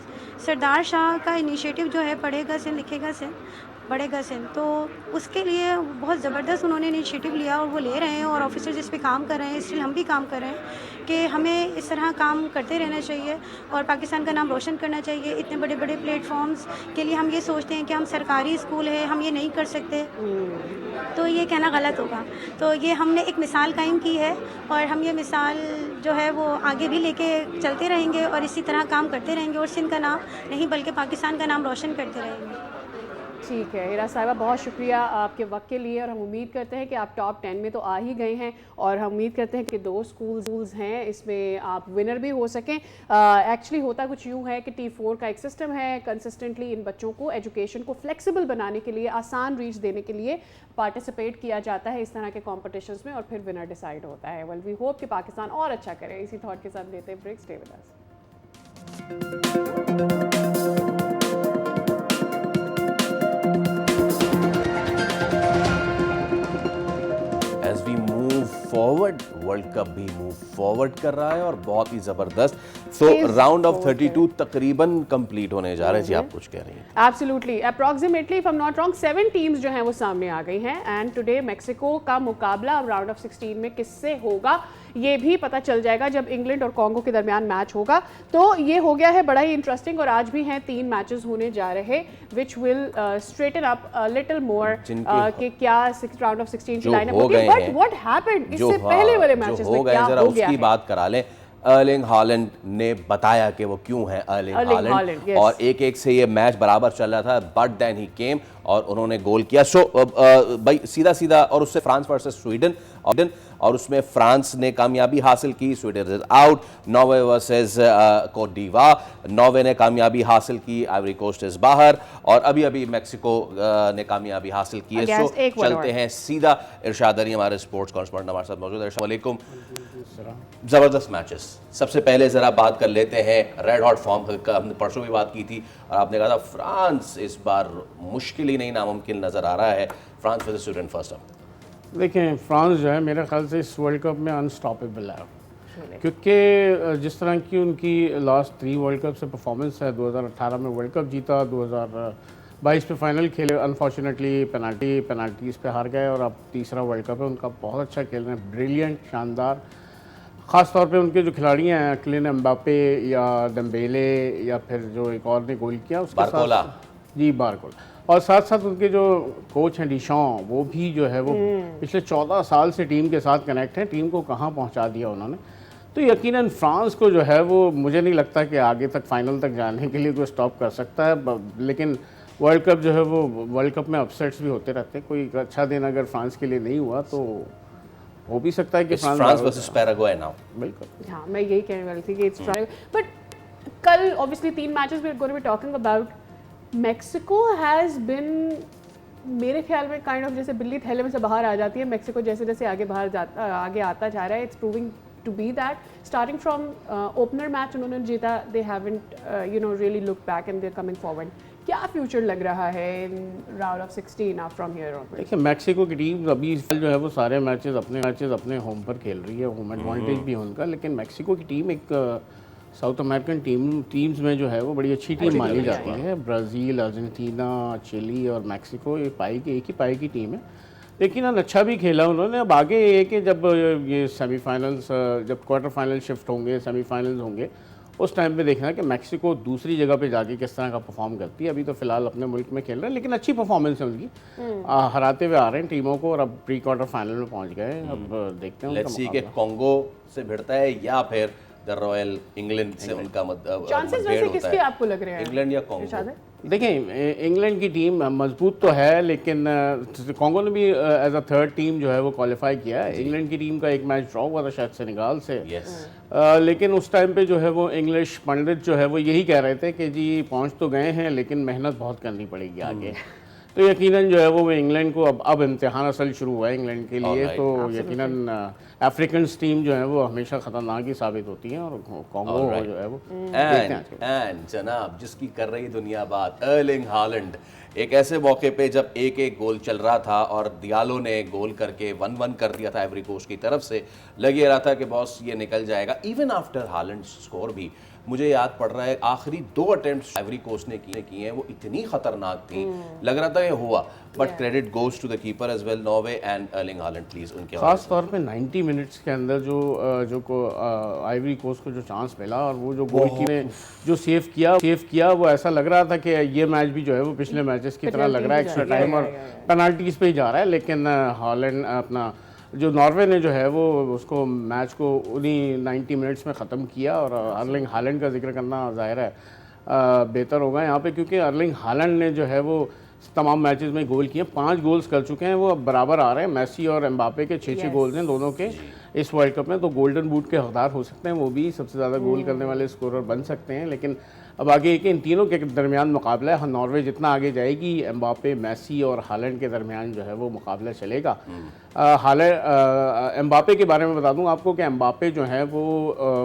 [SPEAKER 19] सरदार शाह का इनिशिएटिव जो है पढ़ेगा से लिखेगा से बढ़ेगा से, तो उसके लिए बहुत ज़बरदस्त उन्होंने इनिशिएटिव लिया और वो ले रहे हैं और ऑफिसर्स इस पे काम कर रहे हैं। स्टिल हम भी काम कर रहे हैं कि हमें इस तरह काम करते रहना चाहिए और पाकिस्तान का नाम रोशन करना चाहिए। इतने बड़े बड़े प्लेटफॉर्म्स के लिए हम ये सोचते हैं कि हम सरकारी स्कूल है, हम ये नहीं कर सकते, तो ये कहना गलत होगा। तो ये हमने एक मिसाल कायम की है और हम ये मिसाल जो है वो आगे भी लेके चलते रहेंगे और इसी तरह काम करते रहेंगे और सिंध का नाम नहीं बल्कि पाकिस्तान का नाम रोशन करते रहेंगे।
[SPEAKER 2] ठीक है हिरा साहिबा, बहुत शुक्रिया आपके वक्त के लिए और हम उम्मीद करते हैं कि आप टॉप 10 में तो आ ही गए हैं और हम उम्मीद करते हैं कि 2 स्कूल्स हैं इसमें आप विनर भी हो सकें। एक्चुअली होता कुछ यूँ है कि T4 का एक सिस्टम है, कंसिस्टेंटली इन बच्चों को एजुकेशन को फ्लेक्सिबल बनाने के लिए, आसान रीच देने के लिए पार्टिसिपेट किया जाता है इस तरह के कॉम्पिटिशन्स में और फिर विनर डिसाइड होता है। वेल वी होप कि पाकिस्तान और अच्छा करे। इसी थॉट के साथ लेते हैं break, stay with us.
[SPEAKER 1] As we move forward, world cup भी मूव फॉरवर्ड कर रहा है और बहुत ही ज़बरदस्त। सो राउंड ऑफ 32 तकरीबन कंप्लीट होने जा रहे हैं। जी आप कुछ कह रही हैं?
[SPEAKER 2] Absolutely, approximately if I am not wrong 7 teams जो हैं वो सामने आ गई हैं एंड टुडे मैक्सिको का मुकाबला राउंड ऑफ 16 में किससे होगा ये भी पता चल जाएगा जब इंग्लैंड और कॉन्गो के दरमियान मैच होगा। तो ये हो गया है बड़ा ही इंटरेस्टिंग और आज भी हैं 3 मैचेस होने जा रहे which will straighten up little more कि क्या राउंड ऑफ 16 की लाइनअप होगी। बट व्हाट हैपेंड इससे पहले वाले मैचेस में क्या हो गया
[SPEAKER 1] उसकी बात करा लें। अर्लिंग हॉलैंड ने बताया कि वो क्यों है अर्लिंग हॉलैंड और 1-1 से ये मैच बराबर चल रहा था बट देन ही केम और उन्होंने गोल किया। सो भाई सीधा और उससे फ्रांस वर्सेस स्वीडन और उसमें फ्रांस ने कामयाबी हासिल की, Sweden is out. Norway versus Cote d'Ivoire, Norway ने कामयाबी हासिल की, आइवरी कोस्ट इज बाहर और अभी मैक्सिको ने कामयाबी हासिल की है। सो चलते हैं सीधा, इरशाद अली हमारे स्पोर्ट्स कॉरेस्पॉन्डेंट हमारे साथ मौजूद है। अस्सलाम वालेकुम। जबरदस्त मैचेस, सबसे पहले जरा बात कर लेते हैं रेड हॉट फॉर्म का। हमने परसों भी बात की थी और आपने कहा था फ्रांस इस बार मुश्किल ही नहीं नामुमकिन नजर आ रहा है। France versus Sweden first half.
[SPEAKER 20] देखें फ्रांस जो है मेरे ख्याल से इस वर्ल्ड कप में अनस्टॉपेबल है क्योंकि जिस तरह की उनकी लास्ट 3 वर्ल्ड कप से परफॉर्मेंस है, 2018 में वर्ल्ड कप जीता, 2022 पे फाइनल खेले, अनफॉर्चुनेटली पेनाल्टीज़ पे हार गए और अब तीसरा वर्ल्ड कप है उनका। बहुत अच्छा खेल रहे हैं, ब्रिलियंट, शानदार। ख़ास तौर पे उनके जो खिलाड़ी हैं किलियन एम्बापे या डेम्बेले या फिर जो एक और ने गोल किया उसके साथ जी बारकोला, और साथ साथ उनके जो कोच हैं डिशॉं, वो भी जो है वो पिछले 14 साल से टीम के साथ कनेक्ट हैं, टीम को कहाँ पहुँचा दिया उन्होंने। तो यकीनन फ्रांस को जो है वो मुझे नहीं लगता कि आगे तक फाइनल तक जाने के लिए कोई स्टॉप कर सकता है। लेकिन वर्ल्ड कप जो है वो वर्ल्ड कप में अपसेट्स भी होते रहते हैं। कोई अच्छा दिन अगर फ्रांस के लिए नहीं हुआ तो हो भी सकता है कि
[SPEAKER 1] फ्रांस वर्सेस पैराग्वे नाउ।
[SPEAKER 2] बिल्कुल, हाँ मैं यही कहने वाली थी कि इट्स बट कल obviously 3 matches we are going to be talking about. Mexico has been मेरे ख्याल में काइंड ऑफ जैसे बिल्ली थैले में से बाहर आ जाती है। मैक्सिको जैसे जैसे आगे आता जा रहा है, it's proving to be that. Starting from opener match उन्होंने जीता, they haven't really look back and they are coming forward. क्या फ्यूचर लग रहा है round of 16 from here on?
[SPEAKER 20] देखिए मैक्सिको की टीम अभी जो है वो सारे मैचेस अपने होम पर खेल रही है, होम एडवांटेज भी है उनका। लेकिन मैक्सिको की टीम एक साउथ अमेरिकन टीम्स में जो है वो बड़ी अच्छी टीम मानी जाती है। ब्राज़ील, अर्जेंटीना, चिली और मैक्सिको एक ही पाई की टीम है। लेकिन अच्छा भी खेला उन्होंने। अब आगे ये कि जब ये सेमीफाइनल्स, जब क्वार्टर फाइनल शिफ्ट होंगे, सेमीफाइनल्स होंगे, उस टाइम पे देखना है कि मैक्सिको दूसरी जगह पे जाके किस तरह का परफॉर्म करती है। अभी तो फिलहाल अपने मुल्क में खेल रहे हैं लेकिन अच्छी परफॉर्मेंस है उनकी, हराते हुए आ रहे हैं टीमों को और अब प्री क्वार्टर फाइनल में पहुंच गए। अब देखते हैं
[SPEAKER 1] लेट्स सी कि कॉन्गो से भिड़ता है या फिर द रॉयल इंग्लैंड से उनका
[SPEAKER 2] चांसेस वैसे किसके आपको लग रहे हैं,
[SPEAKER 1] इंग्लैंड या कॉन्गो?
[SPEAKER 20] देखें इंग्लैंड की टीम मजबूत तो है लेकिन कॉन्गो ने भी एज अ थर्ड टीम जो है वो क्वालिफाई किया है। इंग्लैंड की टीम का एक मैच ड्रॉ हुआ था शायद सेनेगाल से। लेकिन उस टाइम पे जो है वो इंग्लिश पंडित जो है वो यही कह रहे थे कि जी पहुंच तो गए हैं लेकिन मेहनत बहुत करनी पड़ेगी आगे। तो यकीनन जो है वो इंग्लैंड को अब इम्तिहान असल शुरू हुआ है इंग्लैंड के लिए। तो यकीनन अफ्रीकन टीम जो है वो हमेशा ख़तरनाक ही साबित होती है और कॉन्गो जो है वो
[SPEAKER 1] एंड जनाब जिसकी कर रही दुनिया बात, अर्लिंग हालैंड एक ऐसे मौके पे जब एक एक गोल चल रहा था और दियालो ने गोल करके 1-1 कर दिया था आइवरी कोस्ट की तरफ से, लग ये रहा था कि बॉस ये निकल जाएगा। इवन आफ्टर हालैंड स्कोर भी मुझे याद पड़ रहा है आखिरी 2 अटेम्प्ट्स आइवरी कोस्ट ने किए हैं वो इतनी खतरनाक थी, लग रहा था ये हुआ। But credit goes to the keeper as well, Norway and Erling Haaland please उनके
[SPEAKER 20] खास तौर पे 90 मिनट्स के अंदर जो आइवरी कोस्ट को जो चांस मिला और वो जो गोल की ने जो सेव किया वो ऐसा लग रहा था कि ये मैच भी जो है वो पिछले मैचेस की तरह लग रहा है, एक्स्ट्रा टाइम और पेनल्टीज पे ही जा रहा है। लेकिन हालैंड अपना जो नॉर्वे ने जो है वो उसको मैच को उन्हीं 90 मिनट्स में ख़त्म किया। और अर्लिंग हालैंड का जिक्र करना ज़ाहिर है बेहतर होगा यहाँ पे, क्योंकि अर्लिंग हालैंड ने जो है वो तमाम मैचेस में गोल किए, 5 गोल्स कर चुके हैं, वो अब बराबर आ रहे हैं। मेसी और एम्बापे के 6-6 गोल्स हैं दोनों के इस वर्ल्ड कप में, तो गोल्डन बूट के हकदार हो सकते हैं, वो भी सबसे ज़्यादा गोल करने वाले स्कोरर बन सकते हैं। लेकिन अब आगे एक इन तीनों के दरमियान मुकाबला है, नॉर्वे जितना आगे जाएगी एम्बापे, मेसी और हालैंड के दरमियान जो है वो मुकाबला चलेगा। एम्बापे के बारे में बता दूं आपको कि एम्बापे जो है वो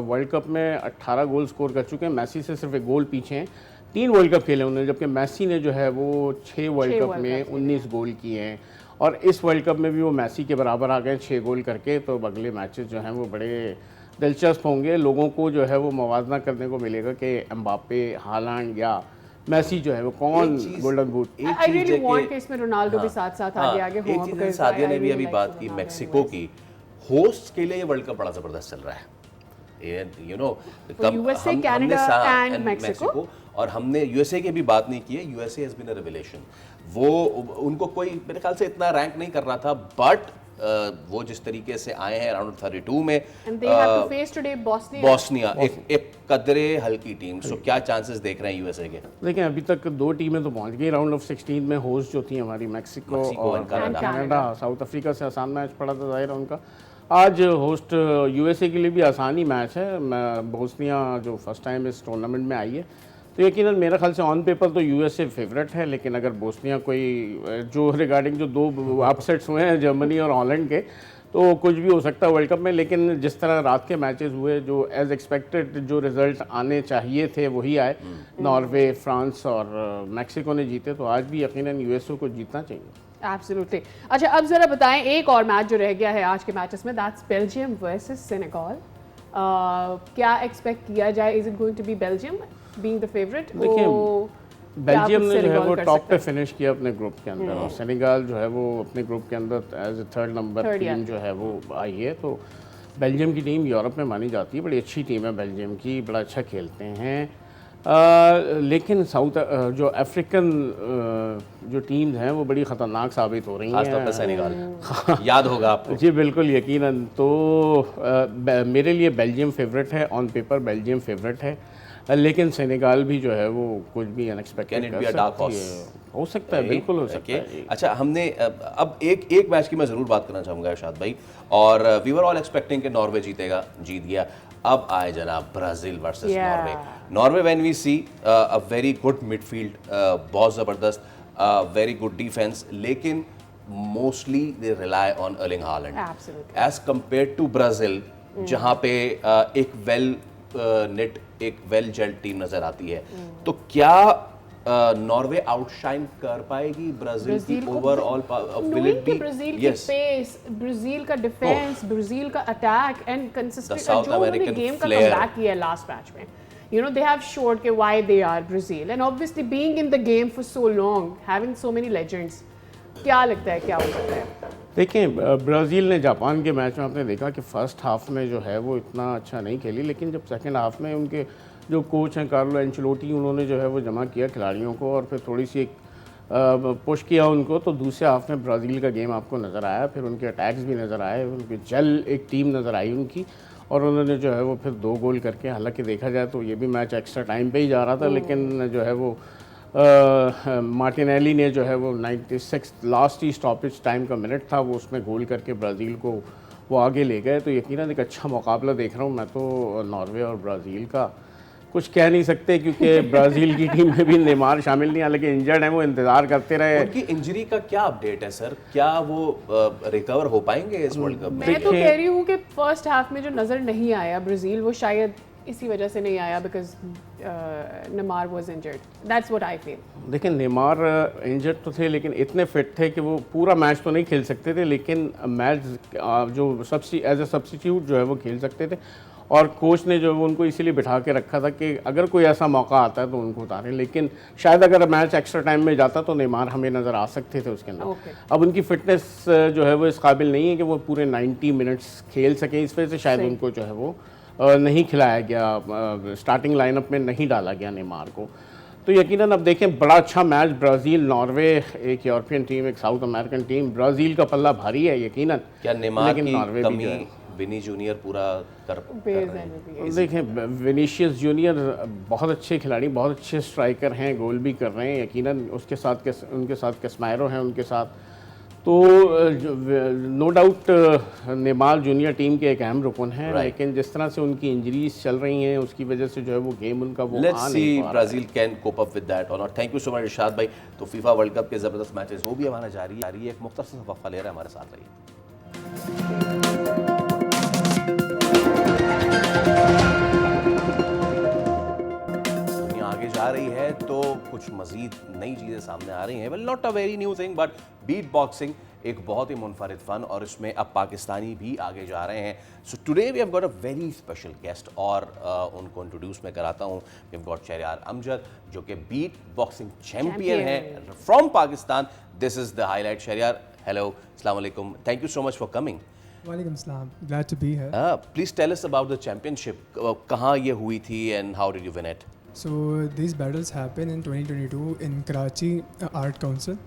[SPEAKER 20] वर्ल्ड कप में 18 गोल स्कोर कर चुके हैं, मेसी से सिर्फ 1 गोल पीछे हैं। 3 वर्ल्ड कप खेले उन्होंने, जबकि मेसी ने जो है वो 6 वर्ल्ड कप में 19 गोल किए हैं और इस वर्ल्ड कप में भी वो मेसी के बराबर आ गए 6 गोल करके। तो अगले मैचेस जो हैं वो बड़े दिलचस्प होंगे, लोगों को जो है वो मवाजना करने को मिलेगा कि एम्बापे, हालैंड या मेसी जो है वो कौन golden boot.
[SPEAKER 2] I really want कि इसमें रोनाल्डो भी साथ-साथ आगे हो।
[SPEAKER 1] एक चीज़ सादिया ने भी अभी बात की मेक्सिको की, होस्ट के लिए ये वर्ल्ड कप बड़ा ज़बरदस्त चल रहा है, you know
[SPEAKER 2] USA, Canada and Mexico.
[SPEAKER 1] और हमने यूएसए की भी बात नहीं की है, USA has been a revelation. वो उनको कोई मेरे ख्याल से इतना रैंक नहीं कर रहा था, बट वो जिस तरीके से आए हैं राउंड 32 में, बोस्निया एक कदरे हल्की टीम, सो क्या चांसेस देख रहे हैं यूएसए के?
[SPEAKER 20] लेकिन अभी तक 2 टीमें तो पहुंच गई राउंड ऑफ 16 में। होस्ट जो थी हमारी मेक्सिको और कनाडा, साउथ अफ्रीका से आसान मैच पड़ा था जाहिर है उनका। आज होस्ट यूएसए के लिए भी आसान ही मैच है, बोस्निया जो फर्स्ट टाइम इस टूर्नामेंट में आई है, तो यकीनन मेरे ख्याल से ऑन पेपर तो यूएसए फेवरेट है। लेकिन अगर बोस्निया कोई जो रिगार्डिंग जो 2 अपसेट्स हुए हैं जर्मनी और हॉलैंड के, तो कुछ भी हो सकता है वर्ल्ड कप में। लेकिन जिस तरह रात के मैचेस हुए, जो एज एक्सपेक्टेड जो रिजल्ट आने चाहिए थे वही आए, नॉर्वे, फ्रांस और मैक्सिको ने जीते, तो आज भी यकीनन यूएसए को जीतना चाहिए।
[SPEAKER 2] एब्सोल्युटली। अच्छा, अब जरा बताएं एक और मैच जो रह गया है आज के मैचेस में, दैट्स बेल्जियम वर्सेस सेनेगल। क्या एक्सपेक्ट किया जाए? Is it going to be Belgium being the favourite?
[SPEAKER 20] देखिए बेल्जियम ने जो है वो टॉप पे फिनिश किया अपने ग्रुप के अंदर, और सेनेगल जो है वो अपने ग्रुप के अंदर as a 3rd number team जो है वो आई है। तो बेल्जियम की टीम यूरोप में मानी जाती है, बड़ी अच्छी टीम है बेल्जियम की, बड़ा अच्छा खेलते हैं। लेकिन साउथ जो अफ्रीकन जो टीम्स हैं वो बड़ी ख़तरनाक साबित हो रही हैं,
[SPEAKER 1] खासतौर पर सेनेगल याद होगा आपको।
[SPEAKER 20] जी बिल्कुल यकीनन। तो मेरे लिए बेल्जियम फेवरेट है, ऑन पेपर बेल्जियम फेवरेट है, लेकिन सेनेगल भी जो है वो कुछ भी अनएक्सपेक्टेड हो सकता है, बिल्कुल हो सकता है।
[SPEAKER 1] अच्छा, हमने अब एक मैच की मैं ज़रूर बात करना चाहूँगा इरशाद भाई, और वी वर ऑल एक्सपेक्टिंग कि नॉर्वे जीतेगा, जीत गया। अब आए जनाब Brazil versus Norway. Norway when we see a very good midfield, बहुत ज़बरदस्त, वेरी गुड डिफेंस, लेकिन mostly they rely on Erling Haaland as compare to Brazil, जहाँ पे एक वेल नेट, एक वेल जेल्ड टीम नजर आती है। तो क्या नॉर्वे आउटशाइन कर पाएगी ब्राजील की overall? Will it be?
[SPEAKER 2] Brazil की पेस, ब्राजील का डिफेंस, ब्राजील का अटैक एंड कंसिस्टेंट जो उन्होंने गेम का कमबैक किया लास्ट मैच में, you know, they have showed ke why they are Brazil, and obviously being in the game for so long, having so many legends, क्या लगता है क्या हो सकता है?
[SPEAKER 20] देखिए ब्राज़ील ने जापान के मैच में आपने देखा कि फ़र्स्ट हाफ में जो है वो इतना अच्छा नहीं खेली, लेकिन जब सेकंड हाफ में उनके जो कोच हैं कार्लो एंचेलोटी, उन्होंने जो है वो जमा किया खिलाड़ियों को और फिर थोड़ी सी एक पुश किया उनको, तो दूसरे हाफ में ब्राज़ील का गेम आपको नज़र आया, फिर उनके अटैक्स भी नज़र आए, उनकी जल एक टीम नज़र आई उनकी, और उन्होंने जो है वो फिर 2 गोल करके, हालांकि देखा जाए तो ये भी मैच एक्स्ट्रा टाइम पे ही जा रहा था, लेकिन जो है वो मार्टिनेली ने जो है वो 96 लास्ट ही स्टॉपेज टाइम का मिनट था, वो उसमें गोल करके ब्राज़ील को वो आगे ले गए। तो यकीनन एक अच्छा मुकाबला देख रहा हूँ मैं तो नॉर्वे और ब्राज़ील का। कुछ कह नहीं सकते क्योंकि ब्राज़ील की टीम में भी नेमार शामिल नहीं, हालांकि इंजर्ड है, वो इंतज़ार करते रहे।
[SPEAKER 1] उनकी इंजरी का क्या अपडेट है सर? क्या वो रिकवर हो पाएंगे इस वर्ल्ड कप में?
[SPEAKER 2] मैं तो कह रही हूँ कि फर्स्ट हाफ में जो नज़र नहीं आया ब्राज़ील, वो शायद इसी वजह से नहीं आया because Neymar was injured. That's what I feel.
[SPEAKER 20] देखिए नेमार इंजर्ड तो थे लेकिन इतने फिट थे कि वो पूरा मैच तो नहीं खेल सकते थे, लेकिन मैच जो एज ए सब्स्टिट्यूट जो है वो खेल सकते थे। और कोच ने जो है वो उनको इसीलिए बिठा के रखा था कि अगर कोई ऐसा मौका आता है तो उनको उतारें। लेकिन शायद अगर मैच एक्स्ट्रा टाइम में जाता तो नेमार हमें नज़र आ सकते थे उसके अंदर। अब उनकी फिटनेस जो है वो इस काबिल नहीं है कि वो पूरे 90 मिनट्स खेल सकें, इस वजह से शायद उनको जो है वो नहीं खिलाया गया, स्टार्टिंग लाइनअप में नहीं डाला गया नेमार को। तो यकीनन अब देखें, बड़ा अच्छा मैच ब्राज़ील नॉर्वे, एक यूरोपियन टीम, एक साउथ अमेरिकन टीम। ब्राज़ील का पल्ला भारी है यकीनन,
[SPEAKER 1] क्या नेमार की
[SPEAKER 20] नॉर्वे
[SPEAKER 1] कमी विनी जूनियर पूरा कर रहे हैं?
[SPEAKER 20] देखें विनीशियस जूनियर बहुत अच्छे खिलाड़ी, बहुत अच्छे स्ट्राइकर हैं, गोल भी कर रहे हैं यकीनन। उसके साथ उनके साथ कैस्मायरो हैं उनके साथ, तो no doubt Neymar junior team के एक अहम रुकन हैं। लेकिन जिस तरह से उनकी इंजरीज चल रही हैं उसकी वजह से जो है वो गेम उनका वो
[SPEAKER 1] let's see Brazil can cope up with that और not. Thank you so much Irshad भाई। तो फीफा वर्ल्ड कप के ज़बरदस्त मैचेस वो भी हमारा जारी है। एक मुख्तसर सा वक्फा ले रहा है, हमारे साथ रहिए। आगे जा रही है तो कुछ मजीद नई चीज़ें सामने आ रही हैं। Well not a very new thing but beat boxing एक बहुत ही मुनफरिद फ़न, और इसमें अब पाकिस्तानी भी आगे जा रहे हैं। So today we have got a very special guest, और उनको इंट्रोड्यूस मैं कराता हूँ। We have got Shahryar Amjad जो कि बीट बॉक्सिंग चैम्पियन है from Pakistan. This is the highlight. Shahryar, hello, अस्सलाम वालेकुम, thank you so much for coming.
[SPEAKER 21] Walaikum salam. Glad to be here.
[SPEAKER 1] Please tell us about the championship. कहाँ ये हुई थी and how did you win it?
[SPEAKER 21] So these battles happened in 2022 in Karachi Art Council,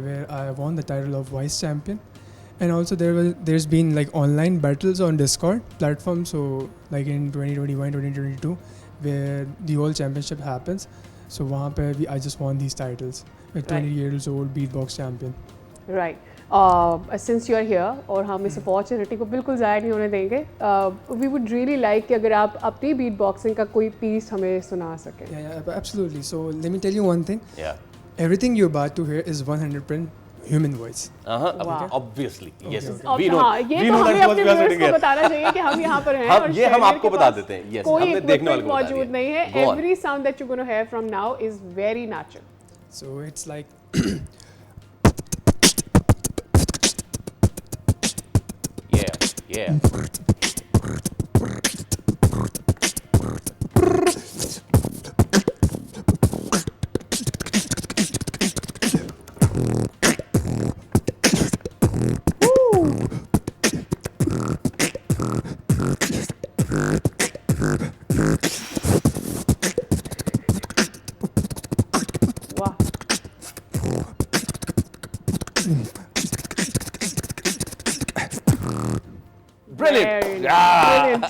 [SPEAKER 21] where I won the title of vice champion. And also there's been like online battles on Discord platform. So like in 2021, 2022, where the whole championship happens. So वहाँ पे I just won these titles. Like 20 years old beatbox champion.
[SPEAKER 2] Right. Since you are here और हम इस opportunity को बिल्कुल ज़ाया नहीं होने देंगे, वी वुड रियली लाइक कि अगर आप अपनी बीट बॉक्सिंग का कोई पीस हमें सुना सकें।
[SPEAKER 21] Yeah, absolutely. So let me tell you one thing. Yeah. Everything you're about to hear is 100% human voice.
[SPEAKER 1] Obviously, yes.
[SPEAKER 2] We know. ये तो हमें अपने व्यूअर्स को बताना चाहिए कि हम यहाँ पर हैं और
[SPEAKER 1] ये हम आपको बता देते हैं। Yes, हमने देखने वाले को बता दिया।
[SPEAKER 2] मौजूद नहीं है। Every sound that you're going to hear from now is very natural.
[SPEAKER 21] So it's like
[SPEAKER 1] Yeah.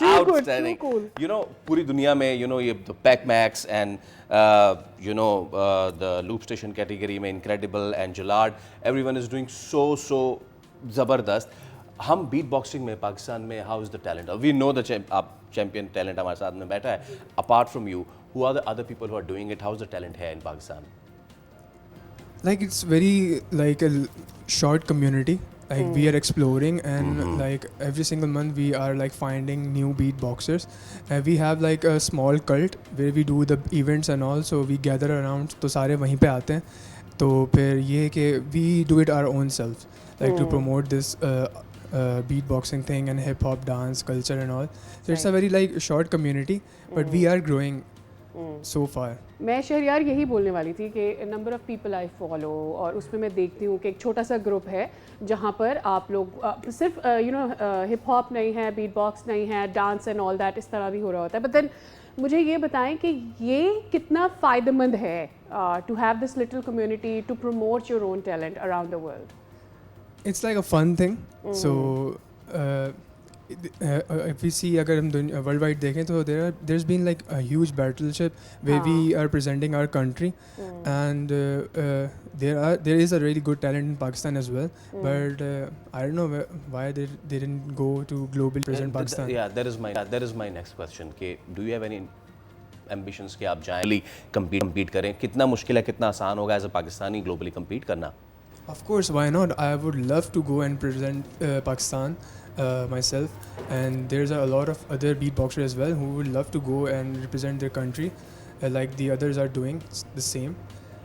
[SPEAKER 1] Outstanding. You know, पूरी दुनिया में ये pack max and the loop station category में incredible and Jalad, everyone is doing so ज़बरदस्त। हम beat boxing में पाकिस्तान में how is the talent? We know the champion talent हमारे साथ में बैठा है। Apart from you, who are the other people who are doing it? How is the talent here in Pakistan?
[SPEAKER 21] Like it's very like a short community. Like we are exploring and like every single month we are like finding new beatboxers. We have like a small cult where we do the events and all, so we gather around. तो सारे वहीं पे आते हैं। तो फिर ये कि we do it our own self, like to promote this beatboxing thing and hip hop dance culture and all. So it's a very like short community, but we are growing so far.
[SPEAKER 2] मैं शहरयार यही बोलने वाली थी कि number of people I follow, और उसमें मैं देखती हूँ कि एक छोटा सा ग्रुप है जहाँ पर आप लोग सिर्फ हिप हॉप नहीं है, बीट बॉक्स नहीं है, डांस एंड ऑल दैट इस तरह भी हो रहा होता है। बट देन मुझे ये बताएं कि ये कितना फ़ायदेमंद है to have this little community to promote your own talent around the world.
[SPEAKER 21] It's like a fun thing. So if we see अगर हम worldwide देखें तो there's been like a huge battleship where we are presenting our country, and there is a really good talent in Pakistan as well, but I don't know why they didn't go to global present Pakistan.
[SPEAKER 1] Yeah, that is my next question. Do you have any ambitions के आप जाएं compete करें? कितना मुश्किल है, कितना आसान होगा as a Pakistani globally compete करना?
[SPEAKER 21] Of course, why not? I would love to go and present Pakistan myself, and there's a lot of other beatboxers as well who would love to go and represent their country, like the others are doing the same.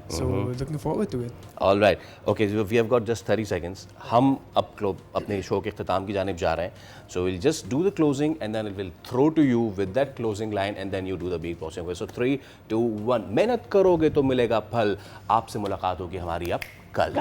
[SPEAKER 21] So looking forward to it.
[SPEAKER 1] All right. Okay, so we have got just 30 seconds. हम अब अपने show के इख्तिताम की जानिब जा रहे हैं. So we'll just do the closing and then it will throw to you with that closing line and then you do the beatboxing. So 3, 2, 1. मेहनत करोगे तो मिलेगा फल. आपसे मुलाकात होगी हमारी अब कल.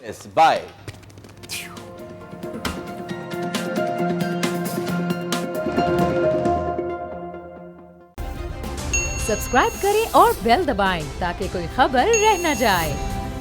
[SPEAKER 1] Yes, bye.
[SPEAKER 3] सब्सक्राइब करें और बेल दबाएं ताकि कोई खबर रह न जाए।